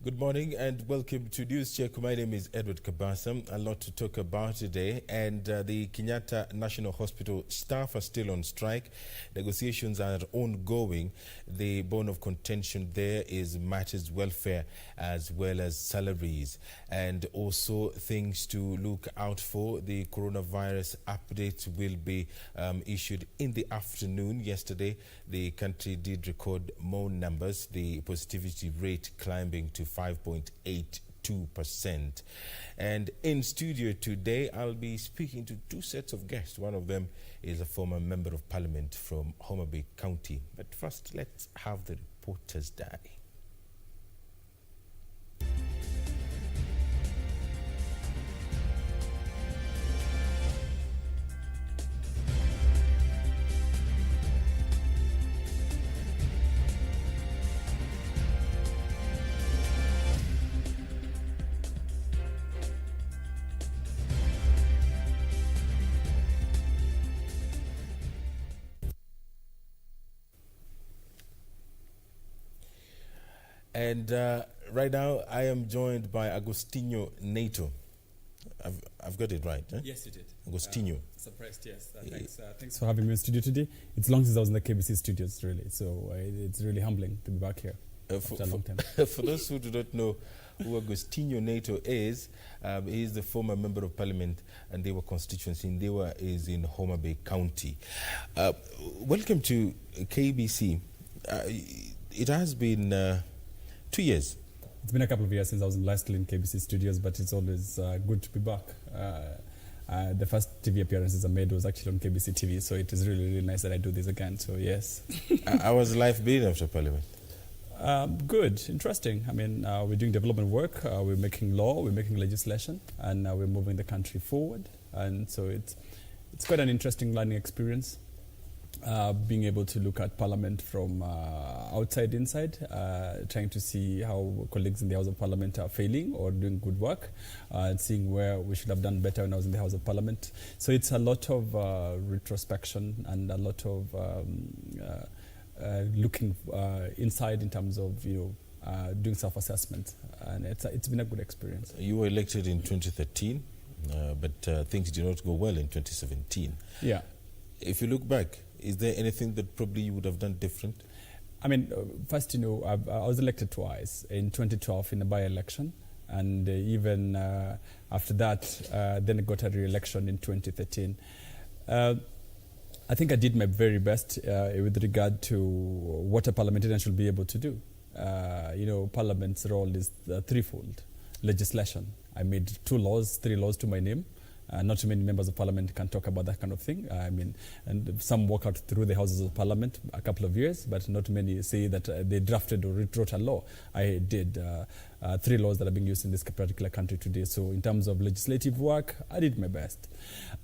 Good morning and welcome to News Check. My name is Edward Kabasa. A lot to talk about today, and the Kenyatta National Hospital staff are still on strike. Negotiations are ongoing. The bone of contention there is matters welfare as well as salaries, and also things to look out for. The coronavirus update will be issued in the afternoon. Yesterday, the country did record more numbers, the positivity rate climbing to 5.82%. And in studio today, I'll be speaking to two sets of guests. One of them is a former member of parliament from Homa Bay County. But first, let's have the reporter's diary. And right now, I am joined by Agostinho Neto. I've got it right, eh? Yes, you did. Agostinho. Surprised, yes. Thanks for having me in studio today. It's long since I was in the KBC studios, really. So it's really humbling to be back here after a long time. For those who do not know who Agostinho Neto is, he is the former member of parliament, and Ndewa constituency. Ndewa is in Homa Bay County. Welcome to KBC. It has been 2 years. It's been a couple of years since I was lastly in KBC studios, but it's always good to be back. The first TV appearances I made was actually on KBC TV, so it is really, really nice that I do this again. So yes. How was life been after parliament? Good, interesting. I mean, we're doing development work, we're making law, we're making legislation, and we're moving the country forward. And so it's quite an interesting learning experience. Being able to look at Parliament from outside inside, trying to see how colleagues in the House of Parliament are failing or doing good work, and seeing where we should have done better when I was in the House of Parliament. So it's a lot of retrospection and a lot of looking inside in terms of doing self-assessment, and it's been a good experience. You were elected in 2013, but things did not go well in 2017. Yeah. If you look back, is there anything that probably you would have done different? I mean, first, I was elected twice, in 2012 in a by-election, and even after that, then I got a re-election in 2013. I think I did my very best with regard to what a parliamentarian should be able to do. Parliament's role is threefold. Legislation. I made 3 laws to my name. Not too many members of parliament can talk about that kind of thing. I mean, and some walk out through the houses of parliament a couple of years, but not many say that they drafted or wrote a law. I did 3 laws that are being used in this particular country today. So in terms of legislative work, I did my best.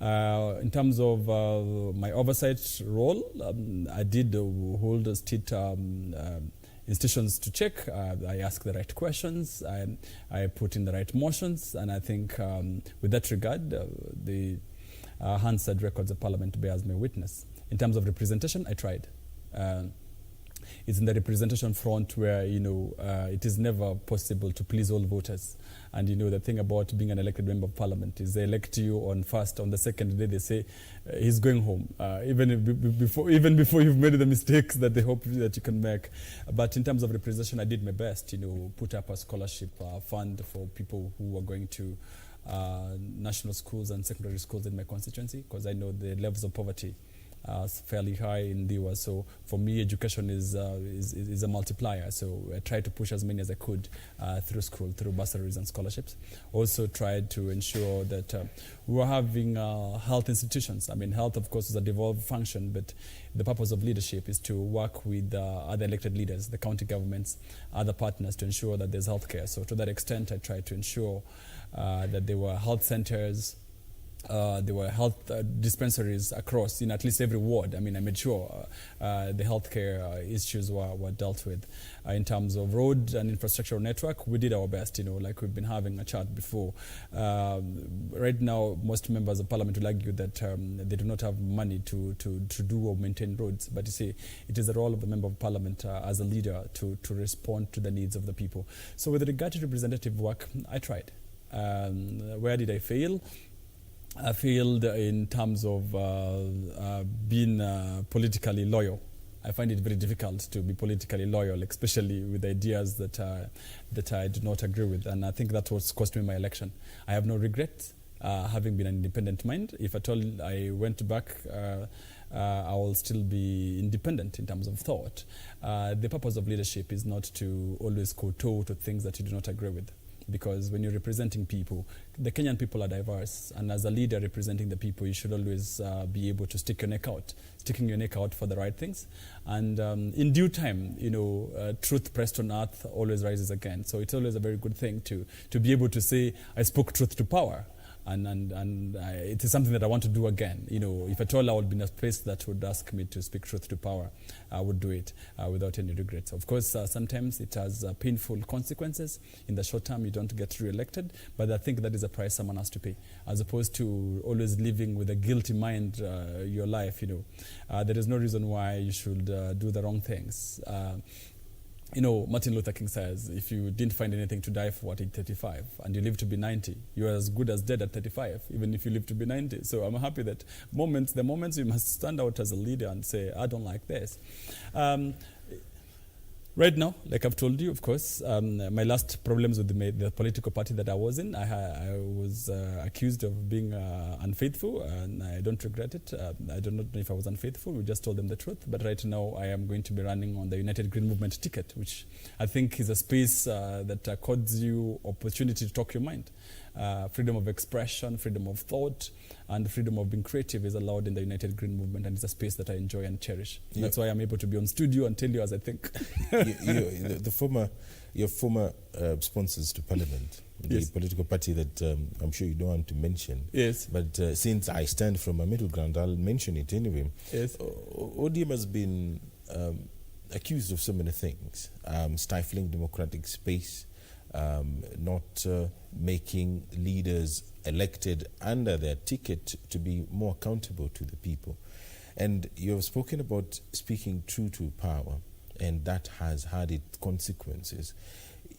In terms of my oversight role, I did hold a state institutions to check. I ask the right questions, I put in the right motions, and I think with that regard, the Hansard records of Parliament bears me witness. In terms of representation, I tried. It's in the representation front where, it is never possible to please all voters. And, the thing about being an elected member of parliament is they elect you on the second day they say, he's going home, even before you've made the mistakes that they hope that you can make. But in terms of representation, I did my best, put up a scholarship fund for people who are going to national schools and secondary schools in my constituency, because I know the levels of poverty fairly high in Ndewa. So for me, education is a multiplier. So I tried to push as many as I could through school, through bursaries and scholarships. Also tried to ensure that we were having health institutions. I mean, health, of course, is a devolved function, but the purpose of leadership is to work with other elected leaders, the county governments, other partners, to ensure that there's health care. So to that extent, I tried to ensure that there were health centers, There were health dispensaries across in at least every ward. I mean, I made sure the healthcare issues were dealt with. In terms of road and infrastructural network, we did our best, like we've been having a chat before. Right now, most members of parliament will argue that they do not have money to do or maintain roads. But you see, it is the role of the member of parliament as a leader to respond to the needs of the people. So with regard to representative work, I tried. Where did I fail? I failed in terms of being politically loyal. I find it very difficult to be politically loyal, especially with ideas that I do not agree with. And I think that's what's cost me my election. I have no regrets, having been an independent mind. If at all I went back, I will still be independent in terms of thought. The purpose of leadership is not to always kowtow to things that you do not agree with. Because when you're representing people, the Kenyan people are diverse, and as a leader representing the people, you should always be able to sticking your neck out for the right things. And in due time, truth pressed on earth always rises again. So it's always a very good thing to be able to say, I spoke truth to power. And it is something that I want to do again. If at all I would be in a place that would ask me to speak truth to power, I would do it without any regrets. Of course, sometimes it has painful consequences. In the short term, you don't get re-elected, but I think that is a price someone has to pay, as opposed to always living with a guilty mind your life. There is no reason why you should do the wrong things. Martin Luther King says, if you didn't find anything to die for at age 35 and you live to be 90, you're as good as dead at 35, even if you live to be 90. So I'm happy that the moments you must stand out as a leader and say, I don't like this. Right now, like I've told you, of course, my last problems with the political party that I was in, I was accused of being unfaithful, and I don't regret it. I do not know if I was unfaithful. We just told them the truth. But right now, I am going to be running on the United Green Movement ticket, which I think is a space that accords you opportunity to talk your mind. Freedom of expression, freedom of thought, and freedom of being creative is allowed in the United Green Movement, and it's a space that I enjoy and cherish. Yeah. That's why I'm able to be on studio and tell you as I think. Your former sponsors to Parliament, the yes. political party that I'm sure you don't want to mention. Yes. But since I stand from a middle ground, I'll mention it anyway. Yes. ODM has been accused of so many things: stifling democratic space, not making leaders elected under their ticket to be more accountable to the people. And you have spoken about speaking true to power, and that has had its consequences.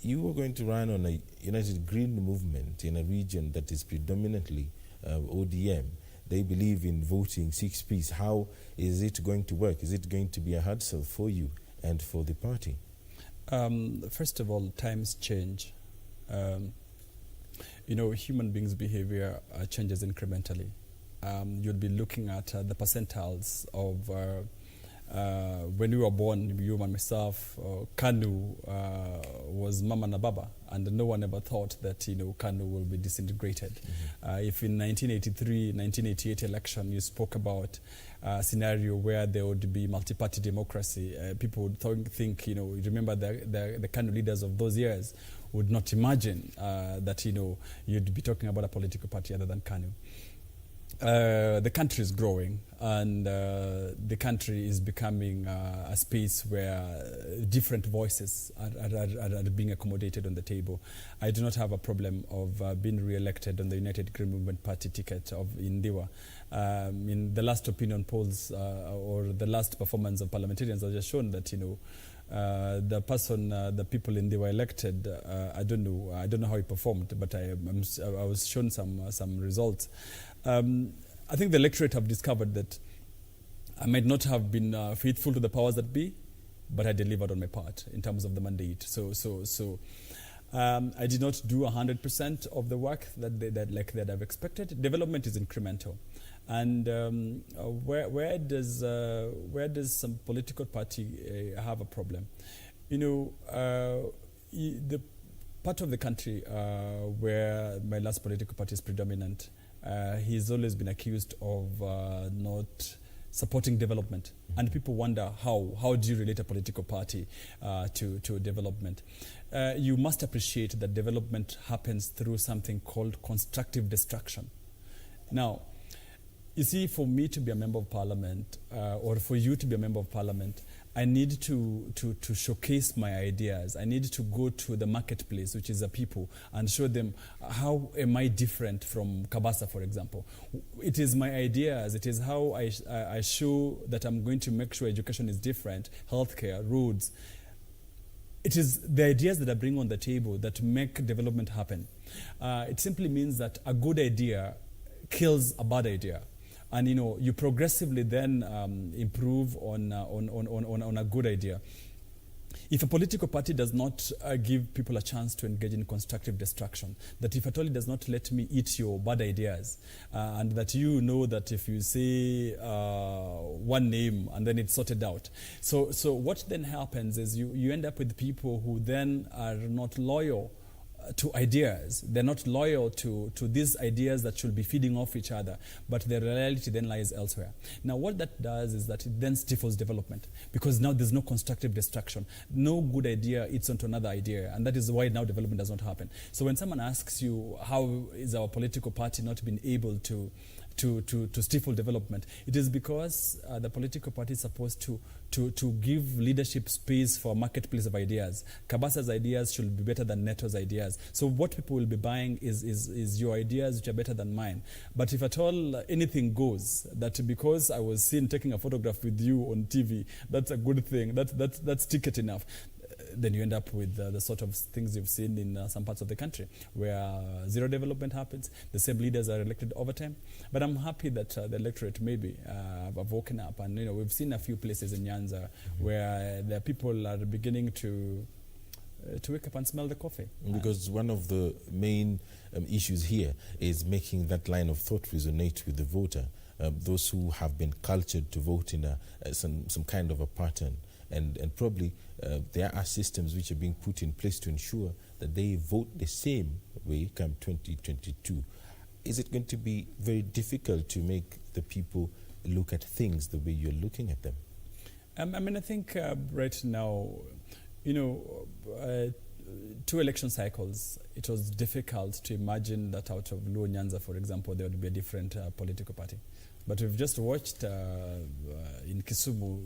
You are going to run on a United Green Movement in a region that is predominantly ODM. They believe in voting 6Ps. How is it going to work? Is it going to be a hard sell for you and for the party? First of all, times change. Human beings' behavior changes incrementally. You'll be looking at the percentiles of when we were born, you and myself, KANU was Mama na Baba, and no one ever thought that KANU will be disintegrated. Mm-hmm. If in 1983, 1988 election you spoke about a scenario where there would be multi-party democracy, people would think, remember the KANU leaders of those years would not imagine that you'd be talking about a political party other than KANU. The country is growing, and the country is becoming a space where different voices are being accommodated on the table. I do not have a problem of being re-elected on the United Green Movement Party ticket of Indiwa. In the last opinion polls or the last performance of parliamentarians has just shown that the people in Indiwa elected, I don't know how he performed, but I was shown some results. I think the electorate have discovered that I might not have been faithful to the powers that be, but I delivered on my part in terms of the mandate. So I did not do 100% of the work that I've expected. Development is incremental, and where does some political party have a problem? The part of the country where my last political party is predominant. He's always been accused of not supporting development, and people wonder how do you relate a political party to development. You must appreciate that development happens through something called constructive destruction. Now, you see, for me to be a member of parliament, or for you to be a member of parliament, I need to showcase my ideas. I need to go to the marketplace, which is the people, and show them how am I different from Kabasa, for example. It is my ideas. It is how I show that I'm going to make sure education is different, healthcare, roads. It is the ideas that I bring on the table that make development happen. It simply means that a good idea kills a bad idea. And you progressively then improve on a good idea. If a political party does not give people a chance to engage in constructive destruction, that if at all it does not let me eat your bad ideas, and that you know that if you say one name and then it's sorted out. So what then happens is you end up with people who then are not loyal to ideas. They're not loyal to these ideas that should be feeding off each other, but their reality then lies elsewhere. Now, what that does is that it then stifles development, because now there's no constructive destruction. No good idea eats onto another idea, and that is why now development does not happen. So when someone asks you, how is our political party not been able to stifle development, it is because the political party is supposed to give leadership space for a marketplace of ideas. Kabasa's ideas should be better than Neto's ideas. So what people will be buying is your ideas, which are better than mine. But if at all anything goes, that because I was seen taking a photograph with you on TV, that's a good thing, that's ticket enough. Then you end up with the sort of things you've seen in some parts of the country, where zero development happens, the same leaders are elected over time. But I'm happy that the electorate maybe have woken up, and we've seen a few places in Nyanza where the people are beginning to wake up and smell the coffee. Because one of the main issues here is making that line of thought resonate with the voter, those who have been cultured to vote in some kind of a pattern. And probably there are systems which are being put in place to ensure that they vote the same way come 2022. Is it going to be very difficult to make the people look at things the way you're looking at them? I think right now, 2 election cycles, it was difficult to imagine that out of Luo Nyanza, for example, there would be a different political party. But we've just watched in Kisumu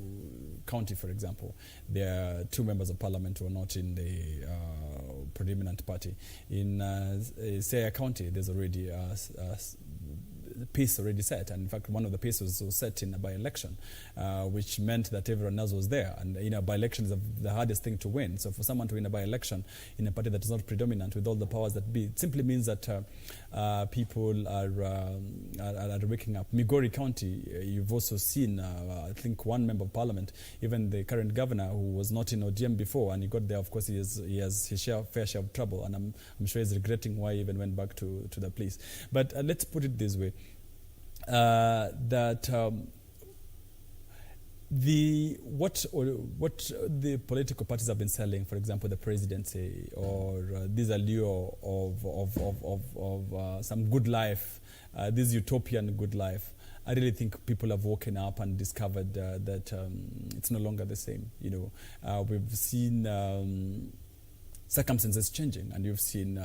County, for example, there are 2 members of parliament who are not in the predominant party. In Siaya County, there's already the pace already set, and in fact one of the paces was set in a by-election, which meant that everyone else was there, and by-election is the hardest thing to win. So for someone to win a by-election in a party that is not predominant with all the powers that be, it simply means that people are waking up. Migori County, you've also seen I think 1 member of parliament, even the current governor who was not in ODM before, and he got there. Of course he has his fair share of trouble, and I'm sure he's regretting why he even went back to the police. But let's put it this way. That what the political parties have been selling, for example, the presidency or this allure of some good life, this utopian good life. I really think people have woken up and discovered that it's no longer the same. We've seen circumstances changing, and you've seen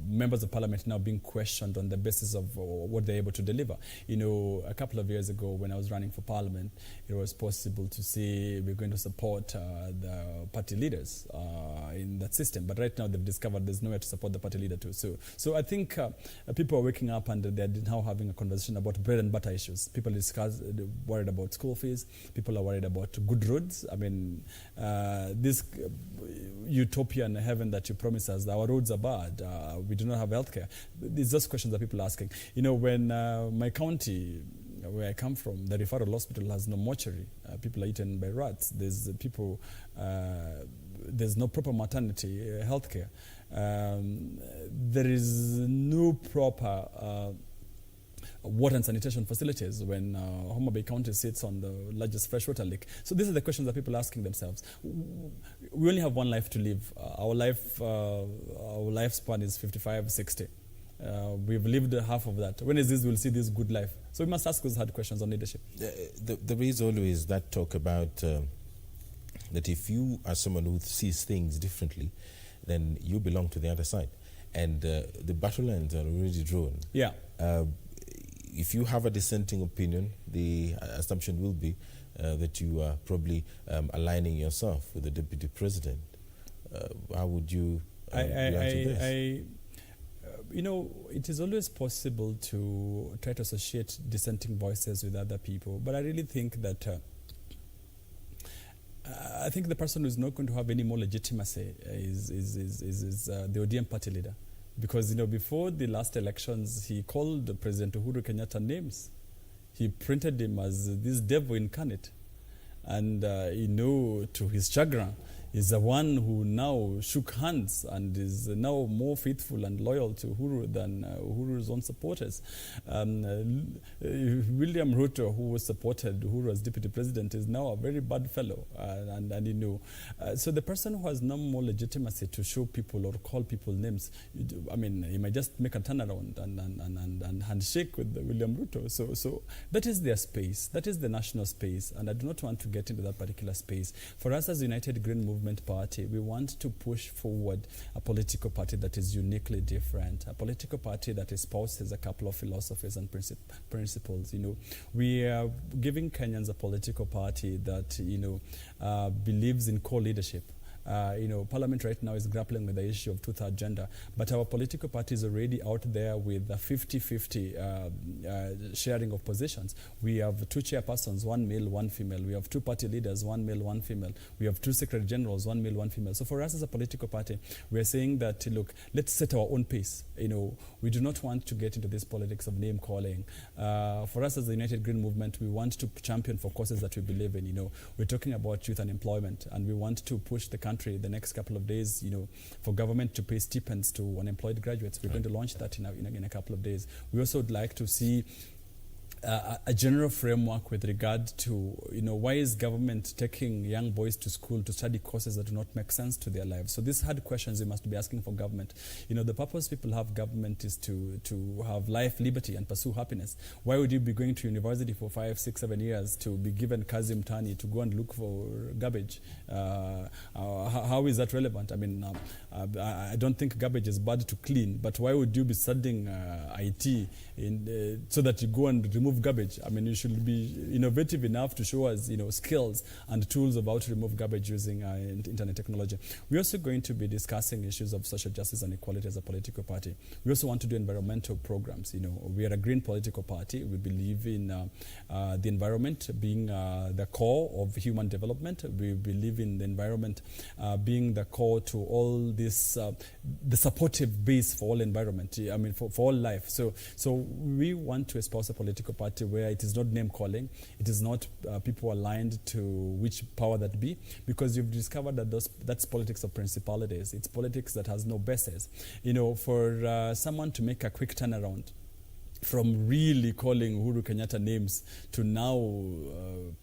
members of parliament now being questioned on the basis of what they're able to deliver. A couple of years ago when I was running for parliament, it was possible to say we're going to support the party leaders in that system, but right now they've discovered there's nowhere to support the party leader too. So I think people are waking up, and they're now having a conversation about bread and butter issues. People are worried about school fees. People are worried about good roads. I mean, this utopian heaven that you promise us, our roads are bad, we do not have healthcare. These are just questions that people are asking. When my county, where I come from, the referral hospital has no mortuary. People are eaten by rats. There's no proper maternity healthcare. There is no proper water and sanitation facilities when Homa Bay County sits on the largest freshwater lake. So these are the questions that people are asking themselves. We only have one life to live. Our lifespan is 55, 60. We've lived half of that. When is this we'll see this good life? So we must ask those hard questions on leadership. There is always that talk about that if you are someone who sees things differently, then you belong to the other side. And the battle lines are already drawn. Yeah. If you have a dissenting opinion, the assumption will be that you are probably aligning yourself with the Deputy President. How would you react to this? It is always possible to try to associate dissenting voices with other people, but I really think that I think the person who is not going to have any more legitimacy is the ODM party leader. Because, before the last elections, he called President Uhuru Kenyatta names. He printed him as this devil incarnate. And, to his chagrin, is the one who now shook hands and is now more faithful and loyal to Uhuru than Uhuru's own supporters. William Ruto, who supported Uhuru as deputy president, is now a very bad fellow. So the person who has no more legitimacy to show people or call people names, he might just make a turnaround and handshake with William Ruto. So that is their space. That is the national space. And I do not want to get into that particular space. For us as United Green Movement Party, we want to push forward a political party that is uniquely different, a political party that espouses a couple of philosophies and principles. We are giving Kenyans a political party that believes in co-leadership. Parliament right now is grappling with the issue of two-third gender, but our political party is already out there with a 50-50 sharing of positions. We have 2 chairpersons, 1 male, 1 female. We have 2 party leaders, 1 male, 1 female. We have 2 secretary generals, 1 male, 1 female. So for us as a political party, we are saying that, look, let's set our own pace. We do not want to get into this politics of name calling. For us as the United Green Movement, we want to champion for causes that we believe in. We're talking about youth unemployment, and we want to push the country the next couple of days, for government to pay stipends to unemployed graduates. We're going to launch that in a couple of days. We also would like to see a general framework with regard to, why is government taking young boys to school to study courses that do not make sense to their lives? So these hard questions we must be asking for government. The purpose people have government is to have life, liberty, and pursue happiness. Why would you be going to university for 5, 6, 7 years to be given kazi mtani to go and look for garbage? How is that relevant? I don't think garbage is bad to clean, but why would you be studying IT so that you go and remove garbage? You should be innovative enough to show us, skills and tools of how to remove garbage using internet technology. We're also going to be discussing issues of social justice and equality as a political party. We also want to do environmental programs. We are a green political party. We believe in the environment being the core of human development. We believe in the environment being the core to all this, the supportive base for all environment. For all life. So we want to espouse a political party where it is not name calling, it is not people aligned to which power that be, because you've discovered that that's politics of principalities. It's politics that has no basis. For someone to make a quick turnaround from really calling Uhuru Kenyatta names to now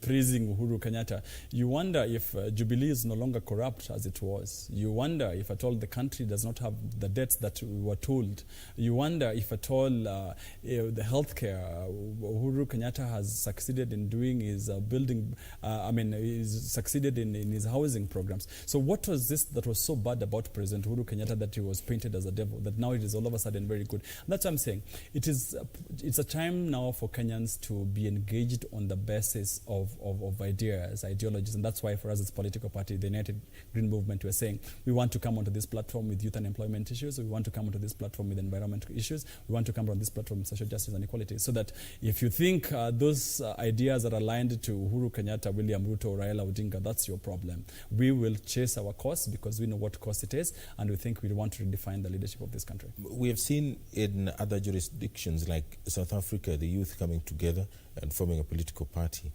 praising Uhuru Kenyatta, you wonder if Jubilee is no longer corrupt as it was. You wonder if at all the country does not have the debts that we were told. You wonder if at all the healthcare Uhuru Kenyatta has succeeded in doing is building, he's succeeded in his housing programs. So what was this that was so bad about President Uhuru Kenyatta that he was painted as a devil, that now it is all of a sudden very good? And that's what I'm saying. It's a time now for Kenyans to be engaged on the basis of ideas, ideologies, and that's why for us as a political party, the United Green Movement, we're saying we want to come onto this platform with youth unemployment issues, we want to come onto this platform with environmental issues, we want to come on this platform with social justice and equality, so that if you think those ideas are aligned to Uhuru Kenyatta, William Ruto, or Raila Odinga, that's your problem. We will chase our course because we know what course it is, and we think we want to redefine the leadership of this country. We have seen in other jurisdictions like South Africa, the youth coming together and forming a political party.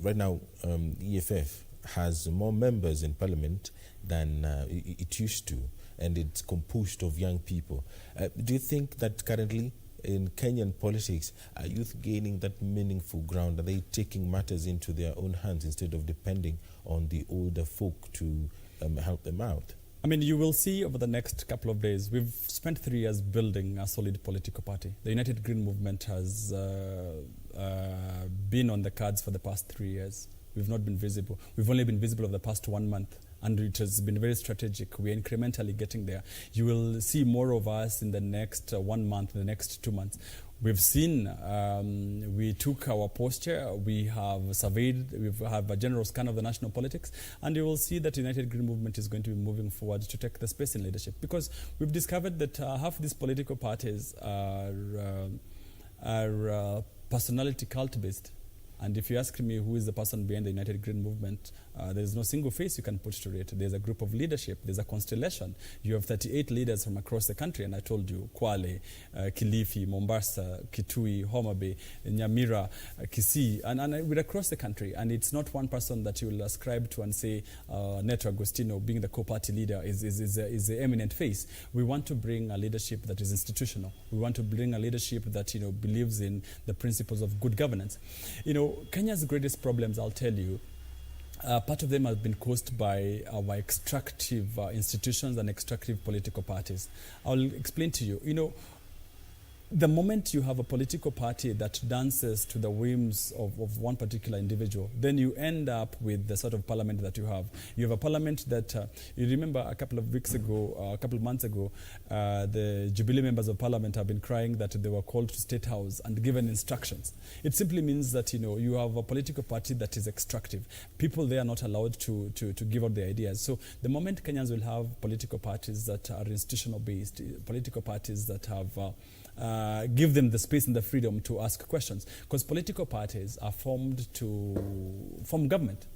Right now, EFF has more members in parliament than it used to, and it's composed of young people. Do you think that currently in Kenyan politics, are youth gaining that meaningful ground? Are they taking matters into their own hands instead of depending on the older folk to help them out? You will see over the next couple of days, we've spent 3 years building a solid political party. The United Green Movement has been on the cards for the past 3 years. We've not been visible. We've only been visible over the past 1 month. and it has been very strategic. We are incrementally getting there. You will see more of us in the next 1 month, in the next 2 months. We've seen, we took our posture, we have surveyed, we have a general scan of the national politics, and you will see that the United Green Movement is going to be moving forward to take the space in leadership, because we've discovered that half these political parties are personality cult-based. And if you ask me who is the person behind the United Green Movement, there's no single face you can put to it. There's a group of leadership. There's a constellation. You have 38 leaders from across the country, and I told you, Kwale, Kilifi, Mombasa, Kitui, Homa Bay, Nyamira, Kisii, and we're across the country. And it's not one person that you will ascribe to and say, Neto Agostino, being the co-party leader, is the eminent face. We want to bring a leadership that is institutional. We want to bring a leadership that, believes in the principles of good governance. Kenya's greatest problems, I'll tell you, part of them have been caused by our extractive institutions and extractive political parties. I'll explain to you. The moment you have a political party that dances to the whims of one particular individual, then you end up with the sort of parliament that you have. You have a parliament that, you remember a couple of months ago, the Jubilee members of parliament have been crying that they were called to State House and given instructions. It simply means that, you have a political party that is extractive. People there are not allowed to give out their ideas. So the moment Kenyans will have political parties that are institutional based, political parties that have give them the space and the freedom to ask questions, because political parties are formed to form government.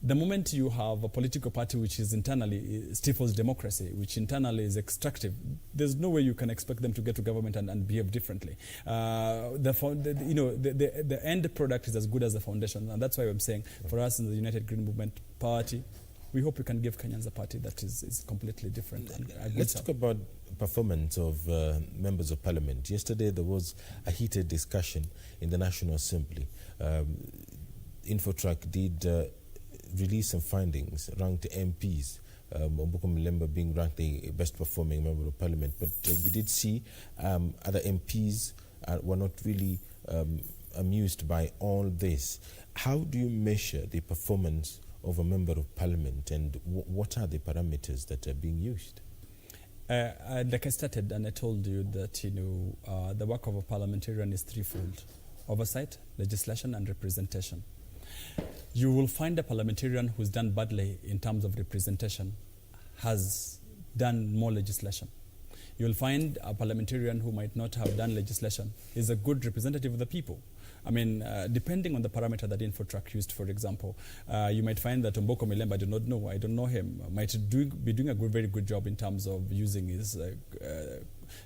The moment you have a political party which is internally stifles democracy, which internally is extractive, there's no way you can expect them to get to government and behave differently. The end product is as good as the foundation, and that's why I'm saying for us in the United Green Movement Party, we hope we can give Kenyans a party that is completely different. Let's talk about performance of members of parliament. Yesterday there was a heated discussion in the National Assembly. Infotrack did release some findings, ranked MPs, Ombuko Mlemba being ranked the best performing member of parliament. But we did see other MPs were not really amused by all this. How do you measure the performance of a member of parliament, and what are the parameters that are being used? Like I started and I told you that the work of a parliamentarian is threefold: oversight, legislation, and representation. You will find a parliamentarian who's done badly in terms of representation has done more legislation. You'll find a parliamentarian who might not have done legislation is a good representative of the people. I mean, depending on the parameter that Infotrack used, for example, you might find that Omboko Milemba, I don't know him, might be doing a very good job in terms of using his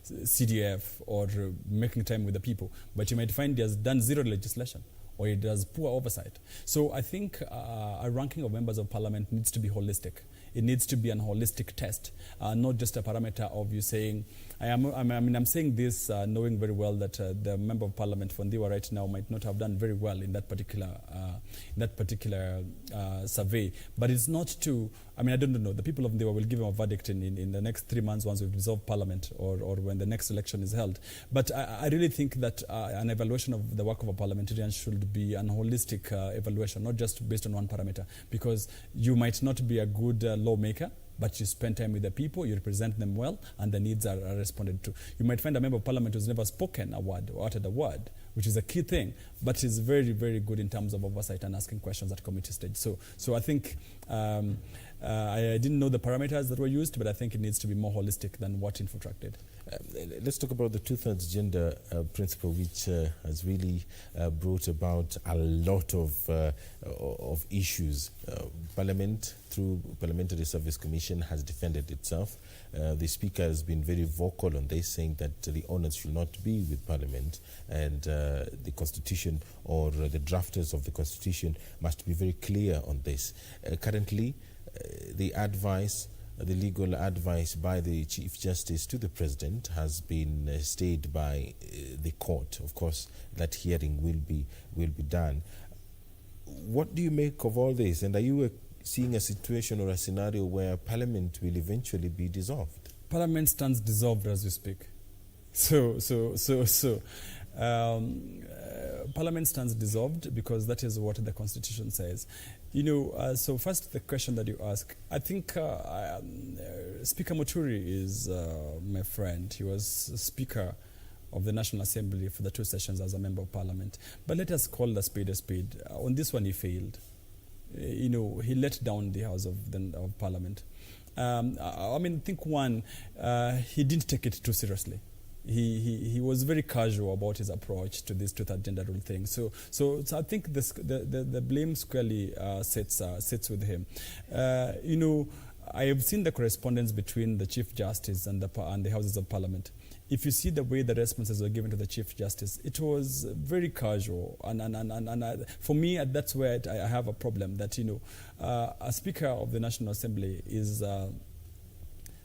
CDF or making time with the people. But you might find he has done zero legislation, or he does poor oversight. So I think a ranking of members of parliament needs to be holistic. It needs to be an holistic test, not just a parameter of you saying, I'm saying this knowing very well that the member of parliament for Ndiwa right now might not have done very well in that particular survey. But it's not to, I don't know, the people of Ndiwa will give him a verdict in the next 3 months once we've dissolved parliament or when the next election is held. But I really think that an evaluation of the work of a parliamentarian should be an holistic evaluation, not just based on one parameter, because you might not be a good lawmaker, but you spend time with the people, you represent them well, and the needs are responded to. You might find a member of parliament who's never spoken a word or uttered a word, which is a key thing, but is very, very good in terms of oversight and asking questions at committee stage. So I think I didn't know the parameters that were used, but I think it needs to be more holistic than what Infotrack did. Let's talk about the two-thirds gender principle, which has really brought about a lot of issues. Parliament, through Parliamentary Service Commission, has defended itself. The Speaker has been very vocal on this, saying that the onus should not be with Parliament, and the Constitution or the drafters of the Constitution must be very clear on this. Currently, the legal advice by the Chief Justice to the President has been stayed by the court. Of course, that hearing will be done. What do you make of all this? And are you seeing a situation or a scenario where Parliament will eventually be dissolved? Parliament stands dissolved as we speak. Parliament stands dissolved because that is what the Constitution says. So first, the question that you ask, I think Speaker Muturi is my friend. He was Speaker of the National Assembly for the 2 sessions as a Member of Parliament. But let us call the spade a spade. On this one, he failed. He let down the House of Parliament. I think one, he didn't take it too seriously. He was very casual about his approach to this two-third gender rule thing. So I think the blame squarely sits with him. I have seen the correspondence between the Chief Justice and the Houses of Parliament. If you see the way the responses were given to the Chief Justice, it was very casual. And for me, that's where I have a problem, that, a Speaker of the National Assembly is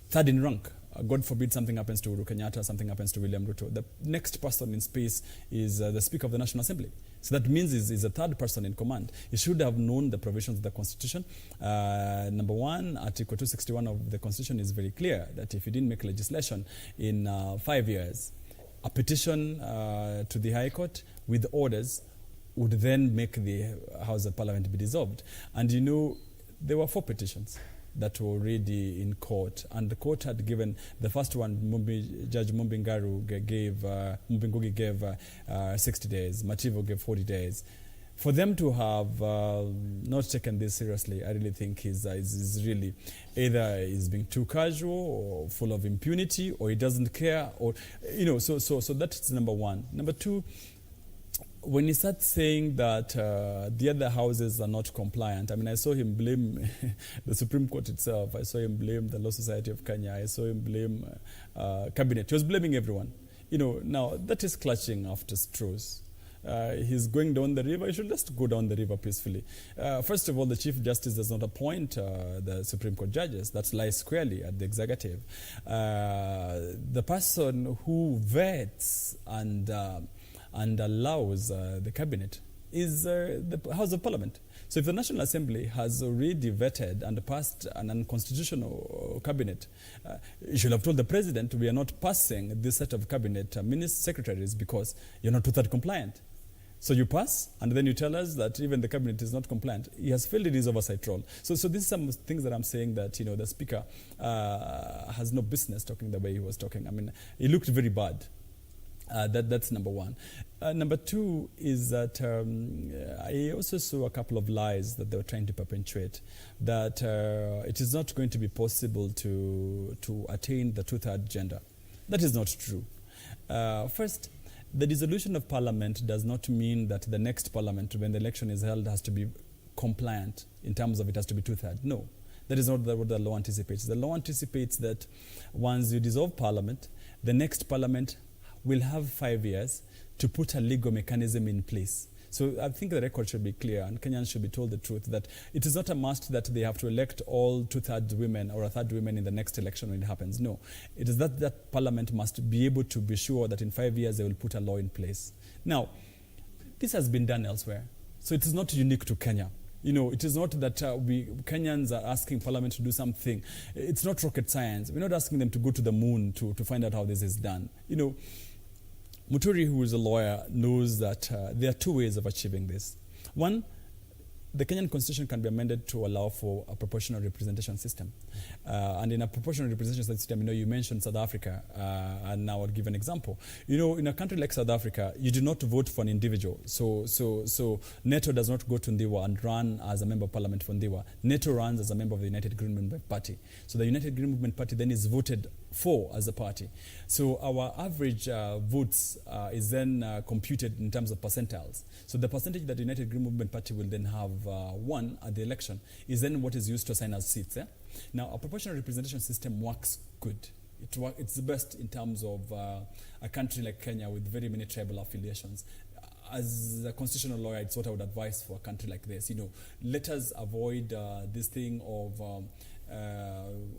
third in rank. God forbid something happens to Uhuru Kenyatta, something happens to William Ruto. The next person in space is the Speaker of the National Assembly. So that means he's a third person in command. He should have known the provisions of the Constitution. Number one, Article 261 of the Constitution is very clear that if you didn't make legislation in 5 years, a petition to the High Court with orders would then make the House of Parliament be dissolved. And there were 4 petitions that were already in court, and the court had given the first one. Judge Mumbingugi gave 60 days. Mativo gave 40 days. For them to have not taken this seriously, I really think is really either is being too casual or full of impunity, or he doesn't care, or So that's number one. Number two, when he starts saying that the other houses are not compliant, I saw him blame the Supreme Court itself. I saw him blame the Law Society of Kenya. I saw him blame Cabinet. He was blaming everyone. Now that is clutching after straws. He's going down the river. He should just go down the river peacefully. First of all, the Chief Justice does not appoint the Supreme Court judges. That lies squarely at the executive. The person who vets and allows the Cabinet is the House of Parliament. So if the National Assembly has already vetted and passed an unconstitutional Cabinet, you should have told the President, we are not passing this set of Cabinet secretaries because you're not two-third compliant. So you pass, and then you tell us that even the Cabinet is not compliant. He has failed in his oversight role. So these are some things that I'm saying that, the Speaker has no business talking the way he was talking. He looked very bad. That's number one. Number two is that I also saw a couple of lies that they were trying to perpetuate, that it is not going to be possible to attain the two-third gender. That is not true. First, the dissolution of Parliament does not mean that the next Parliament, when the election is held, has to be compliant in terms of it has to be two-third. No. That is not what the law anticipates. The law anticipates that once you dissolve Parliament, the next Parliament will have 5 years to put a legal mechanism in place. So I think the record should be clear, and Kenyans should be told the truth, that it is not a must that they have to elect all two-thirds women or a third women in the next election when it happens. No. It is that Parliament must be able to be sure that in 5 years they will put a law in place. Now, this has been done elsewhere. So it is not unique to Kenya. It is not that Kenyans are asking Parliament to do something. It's not rocket science. We're not asking them to go to the moon to find out how this is done. Muturi, who is a lawyer, knows that there are 2 ways of achieving this. One, the Kenyan Constitution can be amended to allow for a proportional representation system. And in a proportional representation system, you mentioned South Africa, and now I'll give an example. In a country like South Africa, you do not vote for an individual. So Neto does not go to Ndiwa and run as a member of Parliament for Ndiwa. Neto runs as a member of the United Green Movement Party. So the United Green Movement Party then is voted for as a party. So our average votes is then computed in terms of percentiles. So the percentage that the United Green Movement Party will then have won at the election is then what is used to assign as seats. Now, a proportional representation system works good. It's the best in terms of a country like Kenya with very many tribal affiliations. As a constitutional lawyer, it's what I would advise for a country like this. Let us avoid this thing of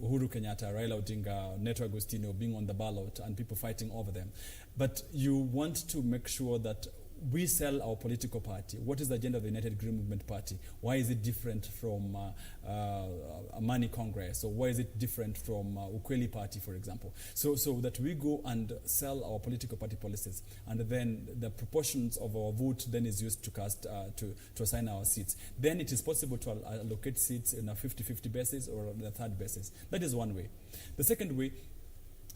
Uhuru Kenyatta, Raila Odinga, Neto Agostino being on the ballot and people fighting over them. But you want to make sure that we sell our political party. What is the agenda of the United Green Movement Party? Why is it different from Amani Congress? Or why is it different from Ukweli Party, for example? So that we go and sell our political party policies, and then the proportions of our vote then is used to cast to assign our seats. Then it is possible to allocate seats in a 50-50 basis or on a third basis. That is one way. The second way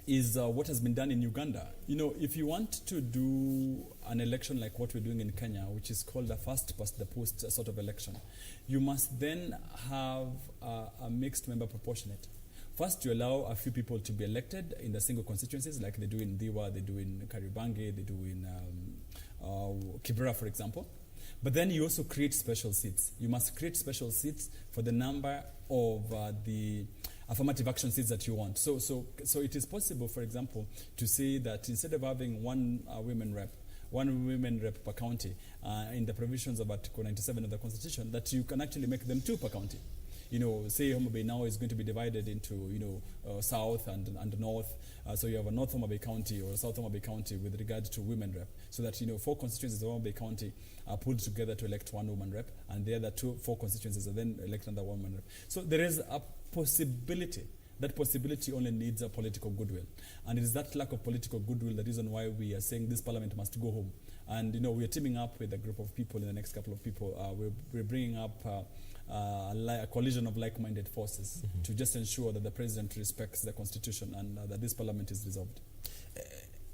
is what has been done in Uganda. You know, if you want to do an election like what we're doing in Kenya, which is called a first past the post sort of election, you must then have a mixed member proportionate. First, you allow a few people to be elected in the single constituencies, like they do in Diwa, they do in Karibangi, they do in Kibera, for example. But then you also create special seats. You must create special seats for the number of the affirmative action seats that you want. So it is possible, for example, to say that instead of having one women rep per county in the provisions of Article 97 of the Constitution, that you can actually make them 2 per county. You know, say Homa Bay now is going to be divided into, south and north. So you have a North Homa Bay County or South Homa Bay County with regard to women rep. So that, 4 constituencies of Homa Bay County are pulled together to elect 1 woman rep, and the other 4 constituencies are then elect another woman rep. So there is a possibility. That possibility only needs a political goodwill. And it is that lack of political goodwill the reason why we are saying this parliament must go home. And, we are teaming up with a group of people in the next couple of people. We're bringing up a coalition of like-minded forces to just ensure that the president respects the constitution and that this parliament is dissolved.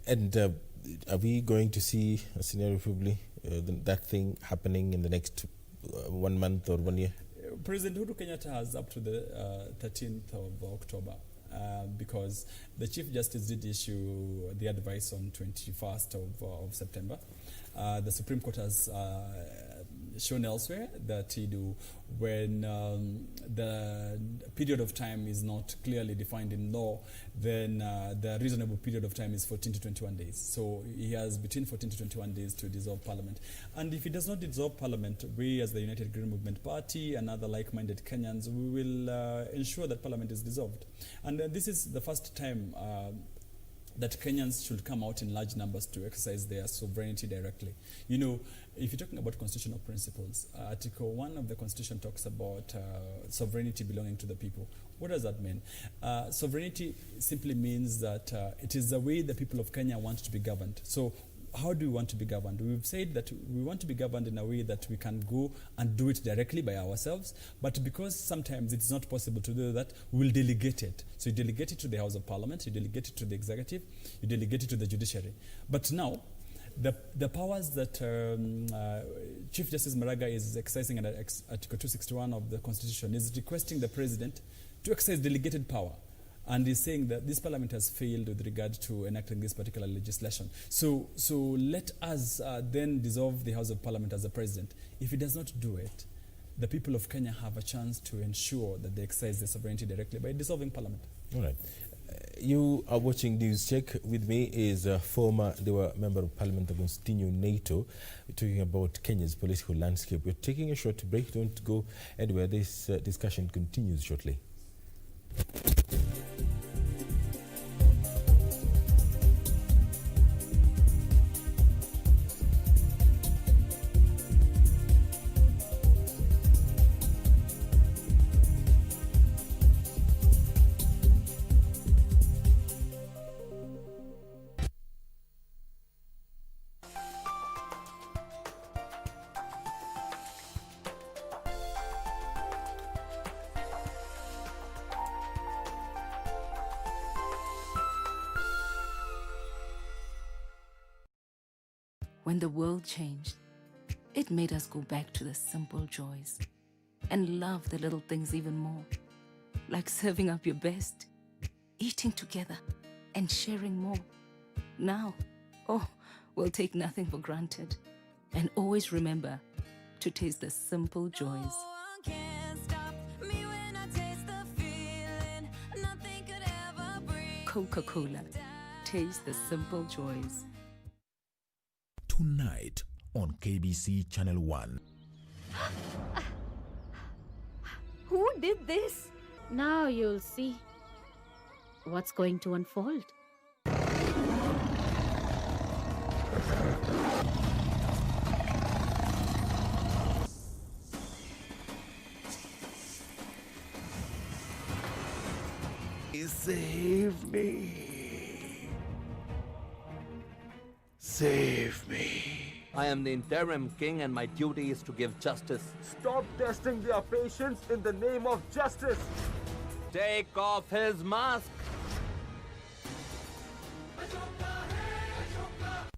And are we going to see a scenario probably that thing happening in the next 1 month or 1 year? President Uhuru Kenyatta has up to the 13th of October because the Chief Justice did issue the advice on 21st of September. The Supreme Court has shown elsewhere that when the period of time is not clearly defined in law, then the reasonable period of time is 14 to 21 days. So he has between 14 to 21 days to dissolve Parliament. And if he does not dissolve Parliament, we as the United Green Movement Party and other like-minded Kenyans, we will ensure that Parliament is dissolved. And this is the first time that Kenyans should come out in large numbers to exercise their sovereignty directly. If you're talking about constitutional principles, Article 1 of the Constitution talks about sovereignty belonging to the people. What does that mean? Sovereignty simply means that it is the way the people of Kenya want to be governed. So how do we want to be governed? We've said that we want to be governed in a way that we can go and do it directly by ourselves, but because sometimes it's not possible to do that, we'll delegate it. So you delegate it to the House of Parliament, you delegate it to the executive, you delegate it to the judiciary. But now, the powers that Chief Justice Maraga is exercising under Article 261 of the Constitution is requesting the President to exercise delegated power. And is saying that this parliament has failed with regard to enacting this particular legislation. So let us then dissolve the House of Parliament as the president. If he does not do it, the people of Kenya have a chance to ensure that they exercise their sovereignty directly by dissolving parliament. All right. You are watching News Check. With me is former Member of Parliament Agostinho Neto. We're talking about Kenya's political landscape. We're taking a short break. Don't go anywhere. This discussion continues shortly. When the world changed, it made us go back to the simple joys and love the little things even more, like serving up your best, eating together, and sharing more. Now, we'll take nothing for granted and always remember to taste the simple joys. Coca-Cola. Taste the simple joys. Tonight on KBC Channel 1. Who did this? Now you'll see what's going to unfold. Save me. Save me. I am the interim king and my duty is to give justice. Stop testing their patience in the name of justice. Take off his mask.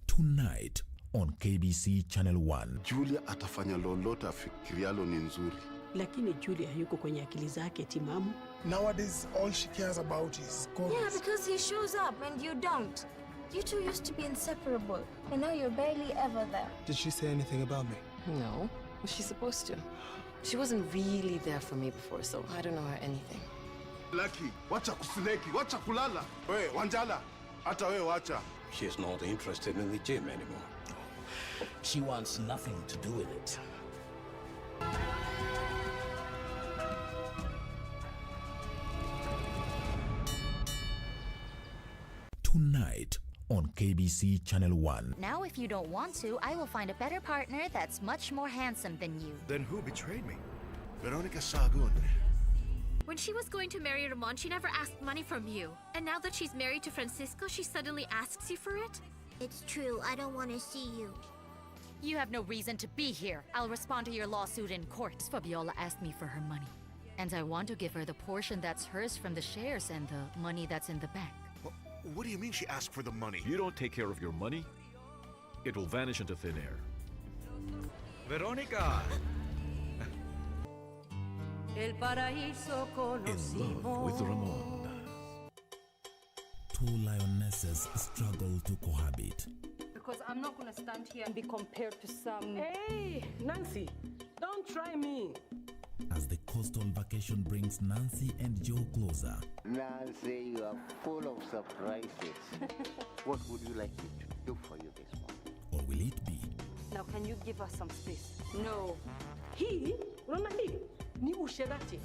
Tonight on KBC Channel 1. Julia atafanya lolote afikirialo ni nzuri. Lakini Julia hayuko kwenye akili zake timamu. Nowadays, all she cares about is goals. Yeah, because he shows up and you don't. You two used to be inseparable, and now you're barely ever there. Did she say anything about me? No. Was she supposed to? She wasn't really there for me before, so I don't know her anything. Lucky, wacha kusineki, wacha kulala. Wewe, Wanjala, hata wewe wacha. She's not interested in the gym anymore. She wants nothing to do with it. Tonight on KBC Channel 1. Now if you don't want to, I will find a better partner that's much more handsome than you. Then who betrayed me? Veronica Sagun. When she was going to marry Ramon, she never asked money from you. And now that she's married to Francisco, she suddenly asks you for it? It's true. I don't want to see you. You have no reason to be here. I'll respond to your lawsuit in court. Fabiola asked me for her money. And I want to give her the portion that's hers from the shares and the money that's in the bank. What do you mean she asked for the money? You don't take care of your money, it will vanish into thin air. Veronica! El paraíso In love with Ramon. Two lionesses struggle to cohabit. Because I'm not going to stand here and be compared to some... Hey, Nancy, don't try me. As the coastal vacation brings Nancy and Joe closer. Nancy, you are full of surprises. What would you like me to do for you this morning? Or will it be? Now, can you give us some space? No. He? Unaona hii? Ni usherati.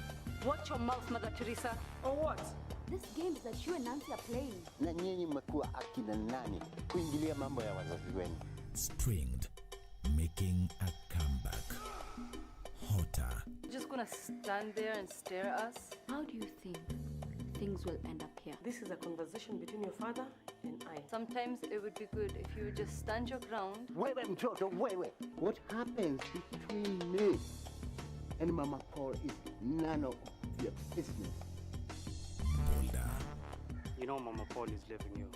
Watch your mouth, Mother Teresa. Or what? This game that you and Nancy are playing. Na nyinyi mmekuwa akina nani kuingilia mambo ya wazazi wenu? Stringed, making a comeback. Hotter. Just gonna stand there and stare at us? How do you think things will end up here? This is a conversation between your father and I. Sometimes it would be good if you would just stand your ground. Wait, Mtoto, wait. What happens between me and Mama Paul is none of your business. Bolder. You know Mama Paul is leaving you.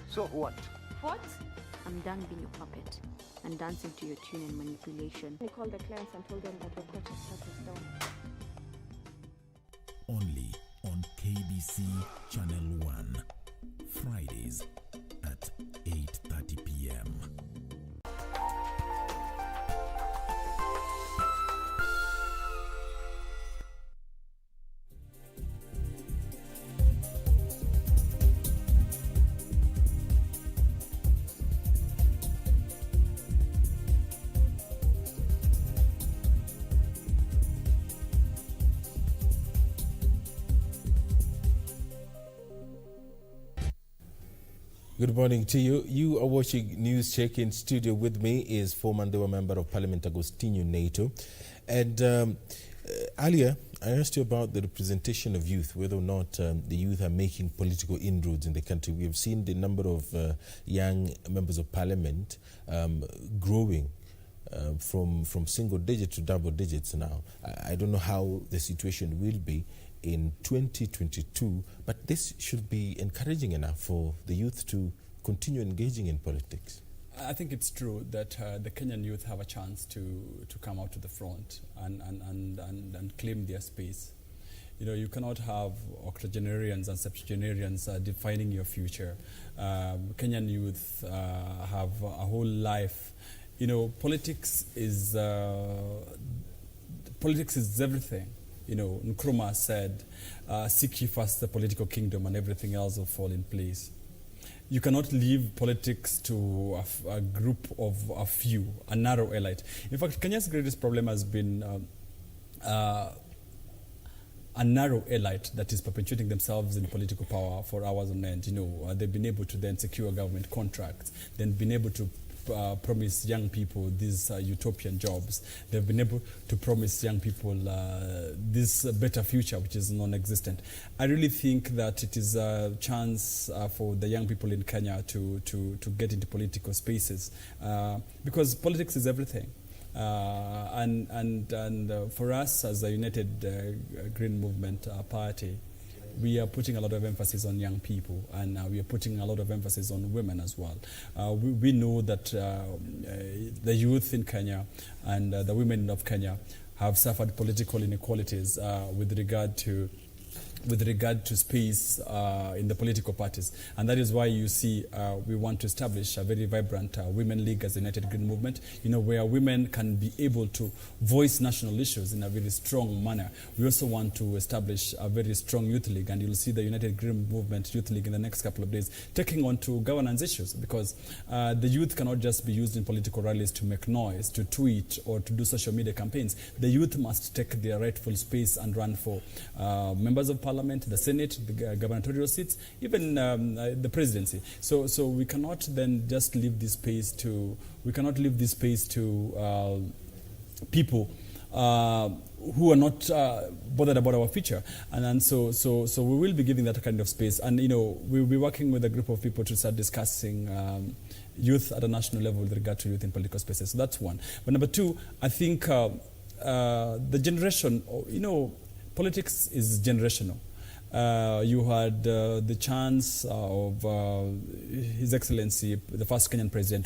So what? What? I'm done being your puppet and dancing to your tune and manipulation. We called the clients and told them that your court has shut us down. Only on KBC Channel 1. Fridays at 8:30 p.m. Good morning to you. You are watching News Check. In studio with me is former Ndewa Member of Parliament Agostinho Neto. And earlier, I asked you about the representation of youth, whether or not the youth are making political inroads in the country. We have seen the number of young members of Parliament growing from single digit to double digits now. I don't know how the situation will be in 2022, but this should be encouraging enough for the youth to continue engaging in politics. I think it's true that the Kenyan youth have a chance to come out to the front and claim their space. You know, you cannot have octogenarians and septuagenarians defining your future. Kenyan youth have a whole life. You know, politics is everything. You know, Nkrumah said, seek ye first the political kingdom and everything else will fall in place. You cannot leave politics to a group of a few, a narrow elite. In fact, Kenya's greatest problem has been a narrow elite that is perpetuating themselves in political power for hours on end. You know, they've been able to then secure government contracts, then been able to promise young people these utopian jobs. They've been able to promise young people this better future, which is non-existent. I really think that it is a chance for the young people in Kenya to get into political spaces, because politics is everything. And for us as a United Green Movement Party, we are putting a lot of emphasis on young people, and we are putting a lot of emphasis on women as well. We know that the youth in Kenya and the women of Kenya have suffered political inequalities with regard to space in the political parties. And that is why you see we want to establish a very vibrant Women League as a United Green Movement, where women can be able to voice national issues in a very strong manner. We also want to establish a very strong Youth League, and you'll see the United Green Movement Youth League in the next couple of days taking on to governance issues, because the youth cannot just be used in political rallies to make noise, to tweet, or to do social media campaigns. The youth must take their rightful space and run for members of parliament, the Senate, the gubernatorial seats, even the presidency. So we cannot then just leave this space to people who are not bothered about our future, and so we will be giving that kind of space, and we'll be working with a group of people to start discussing youth at a national level with regard to youth in political spaces. So that's one. But number two, I think the generation, politics is generational. You had the chance of His Excellency, the first Kenyan president,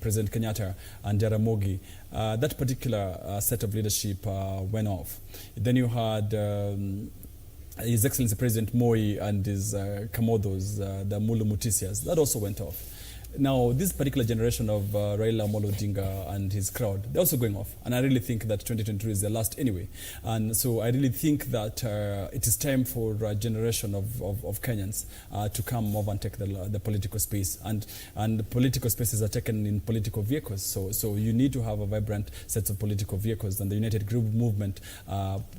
President Kenyatta and Jaramogi. That particular set of leadership went off. Then you had His Excellency President Moi and his Kamodos, the Mulu Mutisias. That also went off. Now, this particular generation of Raila Amolo Odinga and his crowd, they're also going off. And I really think that 2022 is their last anyway. And so I really think that it is time for a generation of Kenyans to come over and take the political space. And political spaces are taken in political vehicles. So you need to have a vibrant set of political vehicles. And the United Group Movement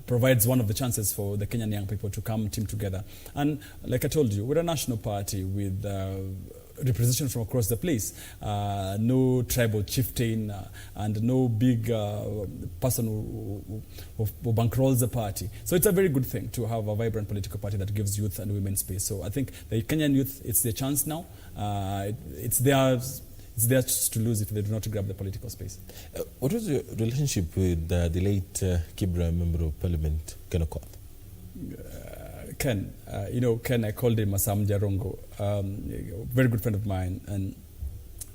provides one of the chances for the Kenyan young people to come team together. And like I told you, we're a national party with representation from across the place, no tribal chieftain and no big person who bankrolls the party. So it's a very good thing to have a vibrant political party that gives youth and women space. So I think the Kenyan youth, it's their chance now. It's theirs to lose if they do not grab the political space. What was your relationship with the late Kibra Member of Parliament, Ken Okoth? Ken, Ken, I called him Asam Jarongo, a very good friend of mine, and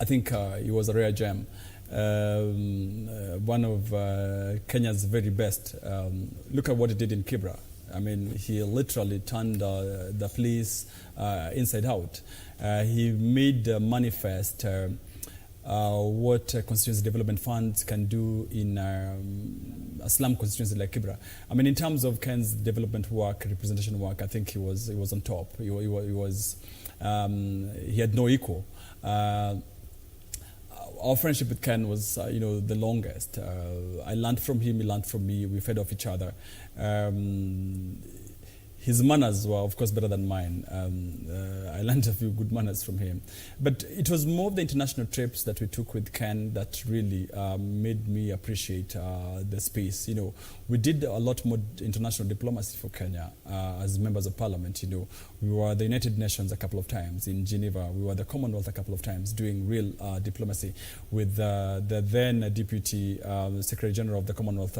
I think he was a rare gem, one of Kenya's very best. Look at what he did in Kibra. I mean, he literally turned the place inside out. He made manifest what constituency development funds can do in a slum constituency like Kibra. I mean, in terms of Ken's development work, representation work, I think he was on top. He had no equal. Our friendship with Ken was, the longest. I learned from him, he learned from me. We fed off each other. His manners were, of course, better than mine. I learned a few good manners from him. But it was more of the international trips that we took with Ken that really made me appreciate the space. We did a lot more international diplomacy for Kenya as members of parliament. We were the United Nations a couple of times in Geneva. We were the Commonwealth a couple of times doing real diplomacy with the then Deputy Secretary General of the Commonwealth,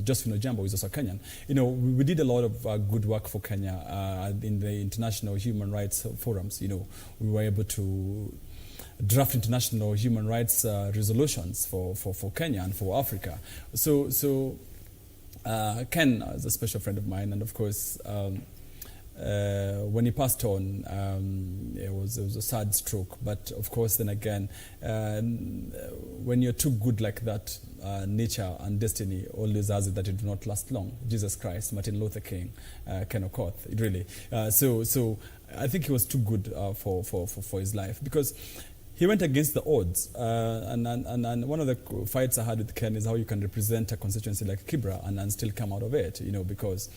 Josephine Ojambo, who is also Kenyan. We did a lot of good work for Kenya in the international human rights forums. We were able to draft international human rights resolutions for Kenya and for Africa. So Ken is a special friend of mine, and of course when he passed on, it was a sad stroke. But of course, then again, when you're too good like that, nature and destiny always has it that it do not last long. Jesus Christ, Martin Luther King, Ken Okoth, really. So I think he was too good for his life, because he went against the odds. And one of the fights I had with Ken is how you can represent a constituency like Kibra and still come out of it, because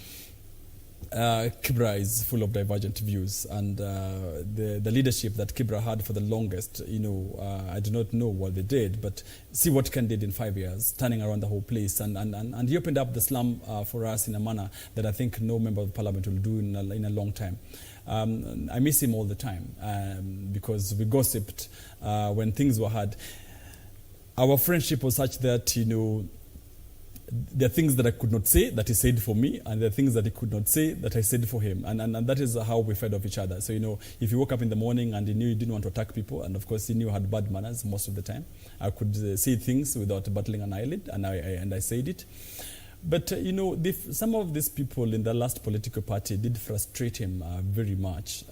Kibra is full of divergent views, and the leadership that Kibra had for the longest, I do not know what they did, but see what Ken did in 5 years, turning around the whole place, and he opened up the slum for us in a manner that I think no member of parliament will do in a long time. I miss him all the time because we gossiped when things were hard. Our friendship was such that, there are things that I could not say that he said for me, and there are things that he could not say that I said for him. And that is how we fed off each other. So, if you woke up in the morning and he knew you didn't want to attack people, and of course he knew I had bad manners most of the time, I could say things without battling an eyelid, and I said it. But, some of these people in the last political party did frustrate him very much,